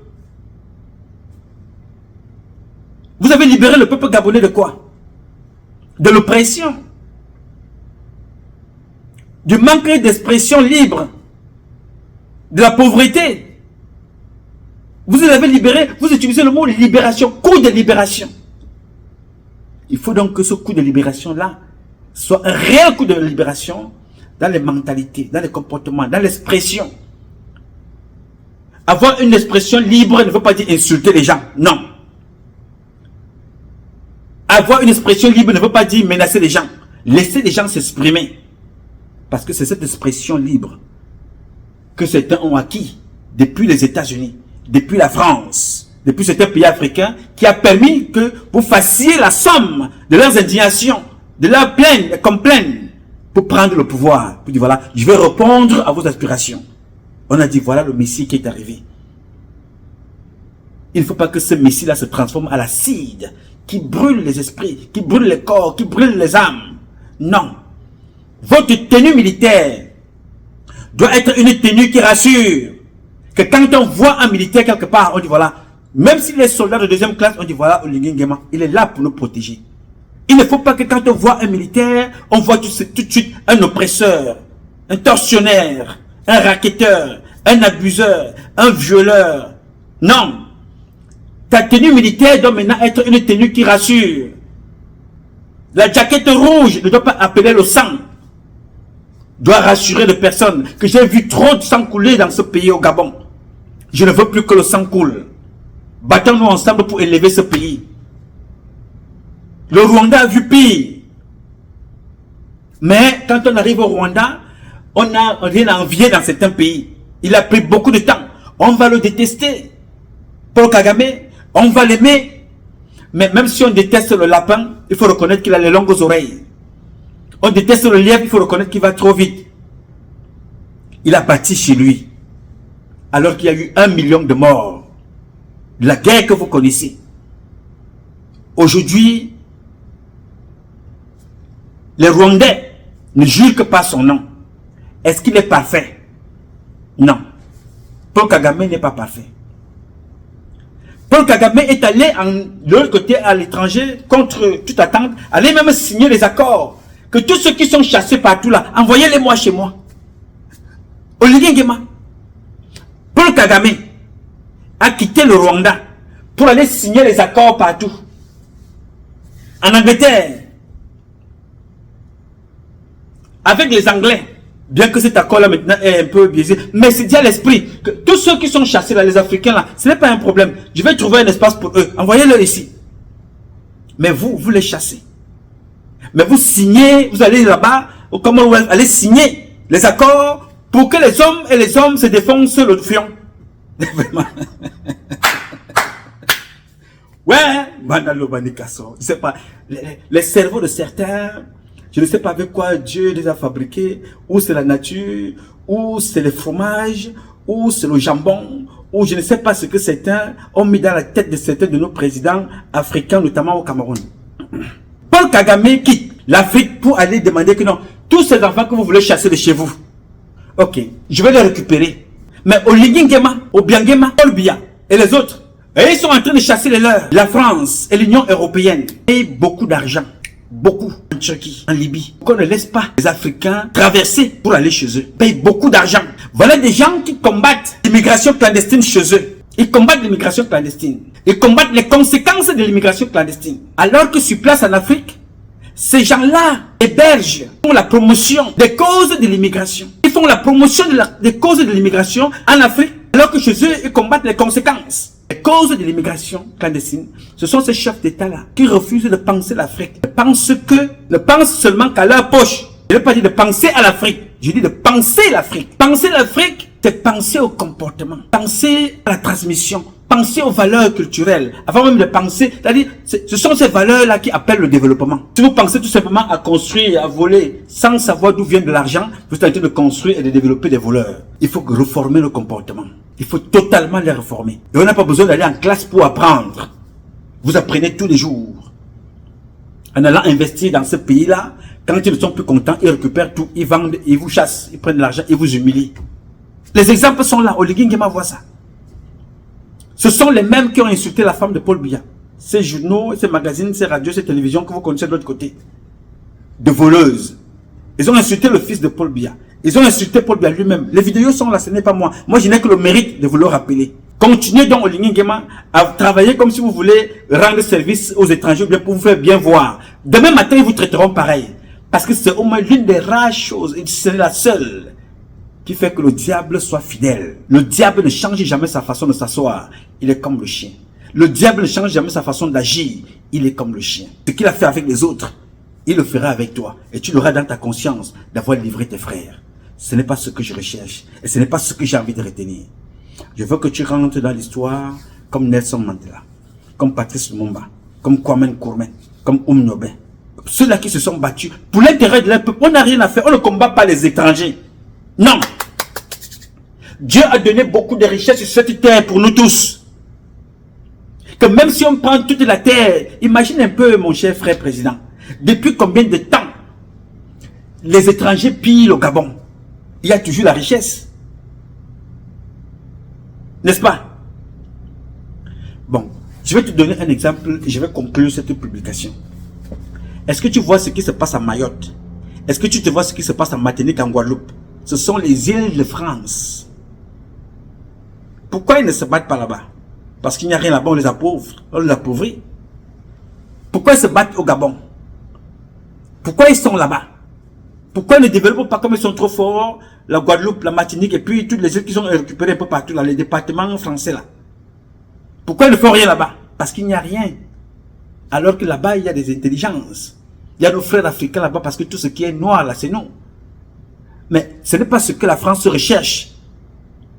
Vous avez libéré le peuple gabonais de quoi? De l'oppression. Du manque d'expression libre. De la pauvreté. Vous avez libéré, vous utilisez le mot libération, coup de libération. Il faut donc que ce coup de libération-là soit un réel coup de libération dans les mentalités, dans les comportements, dans l'expression. Avoir une expression libre ne veut pas dire insulter les gens, non. Avoir une expression libre ne veut pas dire menacer les gens. Laisser les gens s'exprimer. Parce que c'est cette expression libre que certains ont acquis depuis les États-Unis, depuis la France, depuis certains pays africains, qui a permis que vous fassiez la somme de leurs indignations, de leurs plaintes et complaintes, pour prendre le pouvoir. Pour dire voilà, je vais répondre à vos aspirations. On a dit voilà le Messie qui est arrivé. Il ne faut pas que ce Messie-là se transforme à l'acide qui brûle les esprits, qui brûle les corps, qui brûle les âmes. Non. Votre tenue militaire doit être une tenue qui rassure. Que quand on voit un militaire quelque part, on dit voilà, même s'il est soldat de deuxième classe, on dit voilà, Olingengema, il est là pour nous protéger. Il ne faut pas que quand on voit un militaire, on voit tout de suite un oppresseur, un tortionnaire, un racketteur, un abuseur, un violeur. Non. Ta tenue militaire doit maintenant être une tenue qui rassure. La jaquette rouge ne doit pas appeler le sang. Doit rassurer les personnes que j'ai vu trop de sang couler dans ce pays au Gabon. Je ne veux plus que le sang coule. Battons-nous ensemble pour élever ce pays. Le Rwanda a vu pire. Mais quand on arrive au Rwanda, on n'a rien à envier dans certains pays. Il a pris beaucoup de temps. On va le détester. Paul Kagame, on va l'aimer. Mais même si on déteste le lapin, il faut reconnaître qu'il a les longues oreilles. On déteste le lièvre, il faut reconnaître qu'il va trop vite. Il a bâti chez lui. Alors qu'il y a eu 1 million de morts. La guerre que vous connaissez. Aujourd'hui, les Rwandais ne jurent que par son nom. Est-ce qu'il est parfait? Non. Paul Kagame n'est pas parfait. Paul Kagame est allé de l'autre côté à l'étranger contre toute attente, allait même signer les accords. Que tous ceux qui sont chassés partout là, envoyez-les moi chez moi. Olingengema. Paul Kagame a quitté le Rwanda pour aller signer les accords partout. En Angleterre, avec les Anglais, bien que cet accord là maintenant est un peu biaisé, mais c'est dit à l'esprit que tous ceux qui sont chassés là, les Africains là, ce n'est pas un problème. Je vais trouver un espace pour eux. Envoyez-les ici. Mais vous les chassez. Mais vous signez, vous allez là-bas, au Commonwealth, allez signer les accords pour que les hommes et les hommes se défoncent le fion. Vraiment. Ouais, je sais pas, les cerveaux de certains, je ne sais pas avec quoi Dieu les a fabriqués, ou c'est la nature, ou c'est le fromage, ou c'est le jambon, ou je ne sais pas ce que certains ont mis dans la tête de certains de nos présidents africains, notamment au Cameroun. Paul Kagame quitte l'Afrique pour aller demander que non, tous ces enfants que vous voulez chasser de chez vous, ok, je vais les récupérer. Mais Olingengema, Obiangema, Paul Biya et les autres, et ils sont en train de chasser les leurs. La France et l'Union européenne payent beaucoup d'argent, beaucoup en Turquie, en Libye. Qu'on ne laisse pas les Africains traverser pour aller chez eux. Payent beaucoup d'argent. Voilà des gens qui combattent l'immigration clandestine chez eux. Ils combattent l'immigration clandestine. Ils combattent les conséquences de l'immigration clandestine. Alors que sur place en Afrique, ces gens-là hébergent, font la promotion des causes de l'immigration. Ils font la promotion des causes de l'immigration en Afrique, alors que chez eux, ils combattent les conséquences. Les causes de l'immigration clandestine, ce sont ces chefs d'État-là qui refusent de penser l'Afrique. Ne pensent seulement qu'à leur poche. Je ne veux pas dire de penser à l'Afrique, je dis de penser l'Afrique. Penser l'Afrique, c'est penser au comportement, penser à la transmission, penser aux valeurs culturelles, avant même de penser, c'est-à-dire, ce sont ces valeurs-là qui appellent le développement. Si vous pensez tout simplement à construire, à voler, sans savoir d'où vient de l'argent, vous êtes en train de construire et de développer des voleurs. Il faut reformer le comportement. Il faut totalement les reformer. Et on n'a pas besoin d'aller en classe pour apprendre. Vous apprenez tous les jours. En allant investir dans ce pays-là, quand ils ne sont plus contents, ils récupèrent tout, ils vendent, ils vous chassent, ils prennent l'argent, ils vous humilient. Les exemples sont là. Oligui Nguema voit ça. Ce sont les mêmes qui ont insulté la femme de Paul Biya. Ces journaux, ces magazines, ces radios, ces télévisions que vous connaissez de l'autre côté. De voleuses. Ils ont insulté le fils de Paul Biya. Ils ont insulté Paul Biya lui-même. Les vidéos sont là, ce n'est pas moi. Moi, je n'ai que le mérite de vous le rappeler. Continuez donc Oligui Nguema à travailler comme si vous voulez rendre service aux étrangers, bien pour vous faire bien voir. Demain matin, ils vous traiteront pareil. Parce que c'est au moins l'une des rares choses, et c'est la seule, qui fait que le diable soit fidèle. Le diable ne change jamais sa façon de s'asseoir. Il est comme le chien. Le diable ne change jamais sa façon d'agir. Il est comme le chien. Ce qu'il a fait avec les autres, il le fera avec toi. Et tu l'auras dans ta conscience d'avoir livré tes frères. Ce n'est pas ce que je recherche. Et ce n'est pas ce que j'ai envie de retenir. Je veux que tu rentres dans l'histoire comme Nelson Mandela, comme Patrice Lumumba, comme Kwame Nkrumah, comme Nyobé. Ceux-là qui se sont battus pour l'intérêt de leur peuple. On n'a rien à faire. On ne combat pas les étrangers. Non. Dieu a donné beaucoup de richesses sur cette terre pour nous tous. Que même si on prend toute la terre, imagine un peu mon cher frère président, depuis combien de temps les étrangers pillent le Gabon? Il y a toujours la richesse. N'est-ce pas? Bon, je vais te donner un exemple et je vais conclure cette publication. Est-ce que tu vois ce qui se passe à Mayotte? Est-ce que tu te vois ce qui se passe à Martinique, en Guadeloupe? Ce sont les îles de France. Pourquoi ils ne se battent pas là-bas? Parce qu'il n'y a rien là-bas, on les appauvrit. On les appauvrit. Pourquoi ils se battent au Gabon? Pourquoi ils sont là-bas? Pourquoi ils ne développent pas comme ils sont trop forts, la Guadeloupe, la Martinique et puis toutes les îles qui sont récupérées un peu partout, dans les départements français là? Pourquoi ils ne font rien là-bas? Parce qu'il n'y a rien. Alors que là-bas, il y a des intelligences. Il y a nos frères africains là-bas parce que tout ce qui est noir là, c'est nous. Mais ce n'est pas ce que la France recherche.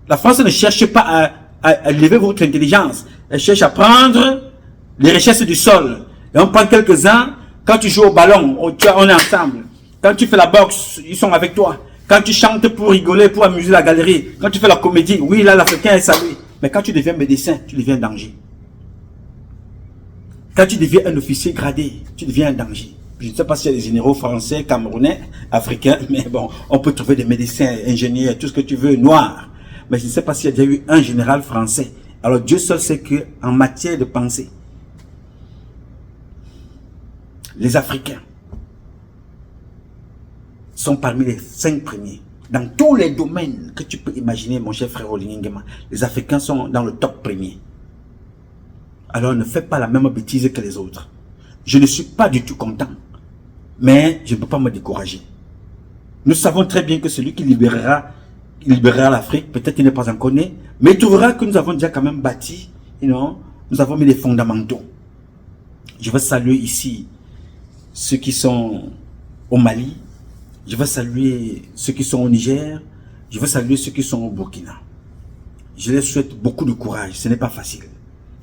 La France ne cherche pas à élever votre intelligence. Elle cherche à prendre les richesses du sol. Et on prend quelques-uns. Quand tu joues au ballon, on est ensemble. Quand tu fais la boxe, ils sont avec toi. Quand tu chantes pour rigoler, pour amuser la galerie. Quand tu fais la comédie, oui, là, l'Africain est salué. Mais quand tu deviens médecin, tu deviens un danger. Quand tu deviens un officier gradé, tu deviens un danger. Je ne sais pas s'il y a des généraux français, camerounais, africains, mais bon, on peut trouver des médecins, ingénieurs, tout ce que tu veux, noirs. Mais je ne sais pas s'il y a déjà eu un général français. Alors Dieu seul sait qu'en matière de pensée, les Africains sont parmi les 5 premiers. Dans tous les domaines que tu peux imaginer, mon cher frère Oligui Nguema, les Africains sont dans le top premier. Alors ne fais pas la même bêtise que les autres. Je ne suis pas du tout content. Mais je ne peux pas me décourager. Nous savons très bien que celui qui libérera l'Afrique, peut-être qu'il n'est pas encore né, mais il trouvera que nous avons déjà quand même bâti, nous avons mis les fondamentaux. Je veux saluer ici ceux qui sont au Mali, je veux saluer ceux qui sont au Niger, je veux saluer ceux qui sont au Burkina. Je les souhaite beaucoup de courage, ce n'est pas facile.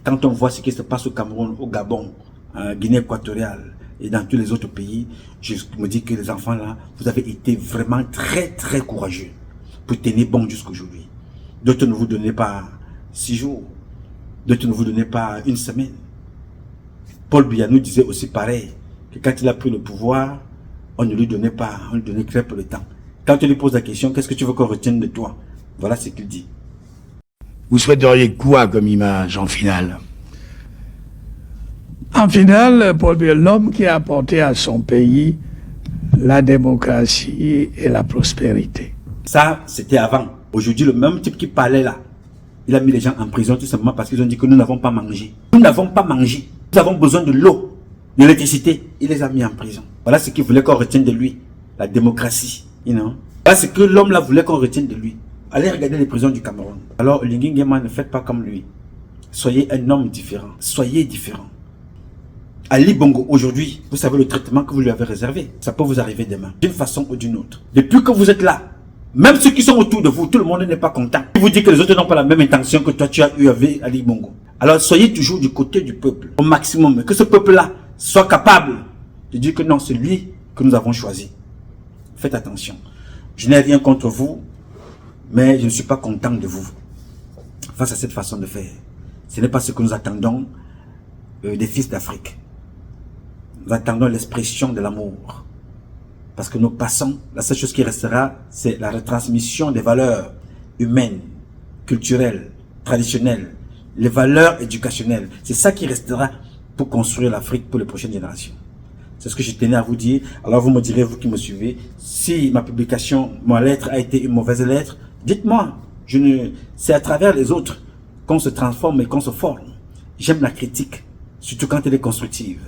Quand on voit ce qui se passe au Cameroun, au Gabon, en Guinée équatoriale et dans tous les autres pays, je me dis que les enfants là, vous avez été vraiment très très courageux pour tenir bon jusqu'aujourd'hui. D'autres ne vous donnaient pas 6 jours, d'autres ne vous donnaient pas 1 semaine. Paul Biya nous disait aussi pareil, que quand il a pris le pouvoir, on ne lui donnait pas, on lui donnait très peu de temps. Quand tu lui poses la question, qu'est-ce que tu veux qu'on retienne de toi? Voilà ce qu'il dit. Vous souhaiteriez quoi comme image en finale? En finale, Paul Biya, l'homme qui a apporté à son pays la démocratie et la prospérité. Ça, c'était avant. Aujourd'hui, le même type qui parlait là, il a mis les gens en prison tout simplement parce qu'ils ont dit que nous n'avons pas mangé. Nous n'avons pas mangé. Nous avons besoin de l'eau, de l'électricité. Il les a mis en prison. Voilà ce qu'il voulait qu'on retienne de lui. La démocratie. Voilà ce que l'homme là voulait qu'on retienne de lui. Allez regarder les prisons du Cameroun. Alors, Oligui Nguema, ne faites pas comme lui. Soyez un homme différent. Soyez différent. Ali Bongo, aujourd'hui, vous savez le traitement que vous lui avez réservé. Ça peut vous arriver demain, d'une façon ou d'une autre. Depuis que vous êtes là, même ceux qui sont autour de vous, tout le monde n'est pas content. Il vous dit que les autres n'ont pas la même intention que toi tu as eu avec Ali Bongo. Alors soyez toujours du côté du peuple, au maximum. Et que ce peuple-là soit capable de dire que non, c'est lui que nous avons choisi. Faites attention. Je n'ai rien contre vous, mais je ne suis pas content de vous. Face à cette façon de faire. Ce n'est pas ce que nous attendons des fils d'Afrique. Nous attendons l'expression de l'amour. Parce que nous passons, la seule chose qui restera, c'est la retransmission des valeurs humaines, culturelles, traditionnelles, les valeurs éducationnelles. C'est ça qui restera pour construire l'Afrique pour les prochaines générations. C'est ce que je tenais à vous dire. Alors vous me direz, vous qui me suivez, si ma publication, ma lettre a été une mauvaise lettre, dites-moi. C'est à travers les autres qu'on se transforme et qu'on se forme. J'aime la critique, surtout quand elle est constructive.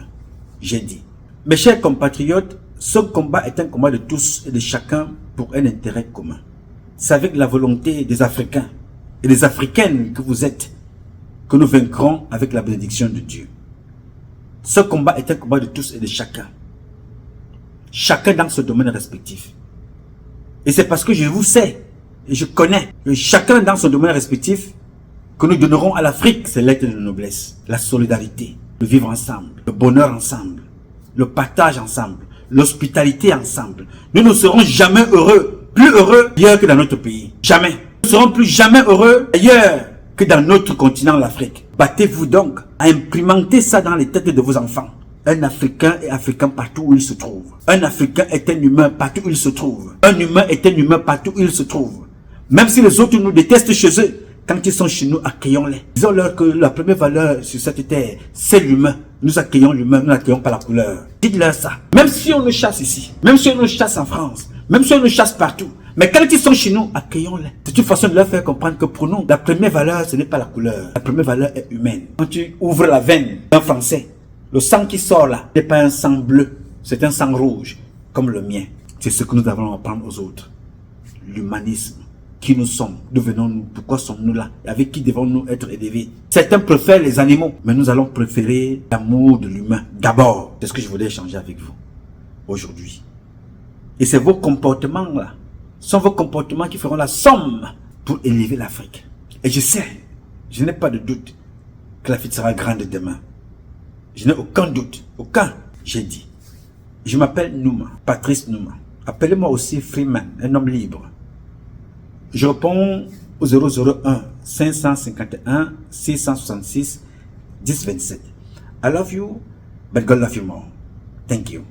J'ai dit. Mes chers compatriotes, ce combat est un combat de tous et de chacun pour un intérêt commun. C'est avec la volonté des Africains et des Africaines que vous êtes que nous vaincrons avec la bénédiction de Dieu. Ce combat est un combat de tous et de chacun. Chacun dans ce domaine respectif. Et c'est parce que je vous sais et je connais que chacun dans son domaine respectif que nous donnerons à l'Afrique ses lettres de noblesse, la solidarité, le vivre ensemble, le bonheur ensemble, le partage ensemble, l'hospitalité ensemble. Nous ne serons jamais heureux, plus heureux ailleurs que dans notre pays. Jamais. Nous ne serons plus jamais heureux ailleurs que dans notre continent, l'Afrique. Battez-vous donc à implémenter ça dans les têtes de vos enfants. Un Africain est Africain partout où il se trouve. Un Africain est un humain partout où il se trouve. Un humain est un humain partout où il se trouve. Même si les autres nous détestent chez eux, quand ils sont chez nous, accueillons-les. Disons-leur que la première valeur sur cette terre, c'est l'humain. Nous accueillons l'humain, nous n'accueillons pas la couleur. Dites-leur ça. Même si on nous chasse ici, même si on nous chasse en France, même si on nous chasse partout, mais quand ils sont chez nous, accueillons-les. C'est une façon de leur faire comprendre que pour nous, la première valeur, ce n'est pas la couleur. La première valeur est humaine. Quand tu ouvres la veine d'un Français, le sang qui sort là n'est pas un sang bleu, c'est un sang rouge, comme le mien. C'est ce que nous devons apprendre aux autres. L'humanisme. Qui nous sommes, d'où venons-nous, pourquoi sommes-nous là, et avec qui devons-nous être élevés. Certains préfèrent les animaux, mais nous allons préférer l'amour de l'humain d'abord. C'est ce que je voulais échanger avec vous aujourd'hui. Et c'est vos comportements là, sont vos comportements qui feront la somme pour élever l'Afrique. Et je sais, je n'ai pas de doute que l'Afrique sera grande demain. Je n'ai aucun doute, aucun, j'ai dit. Je m'appelle Nouma, Patrice Nouma. Appelez-moi aussi Freeman, un homme libre. Je réponds au 001 551 666 1027. I love you, but God love you more. Thank you.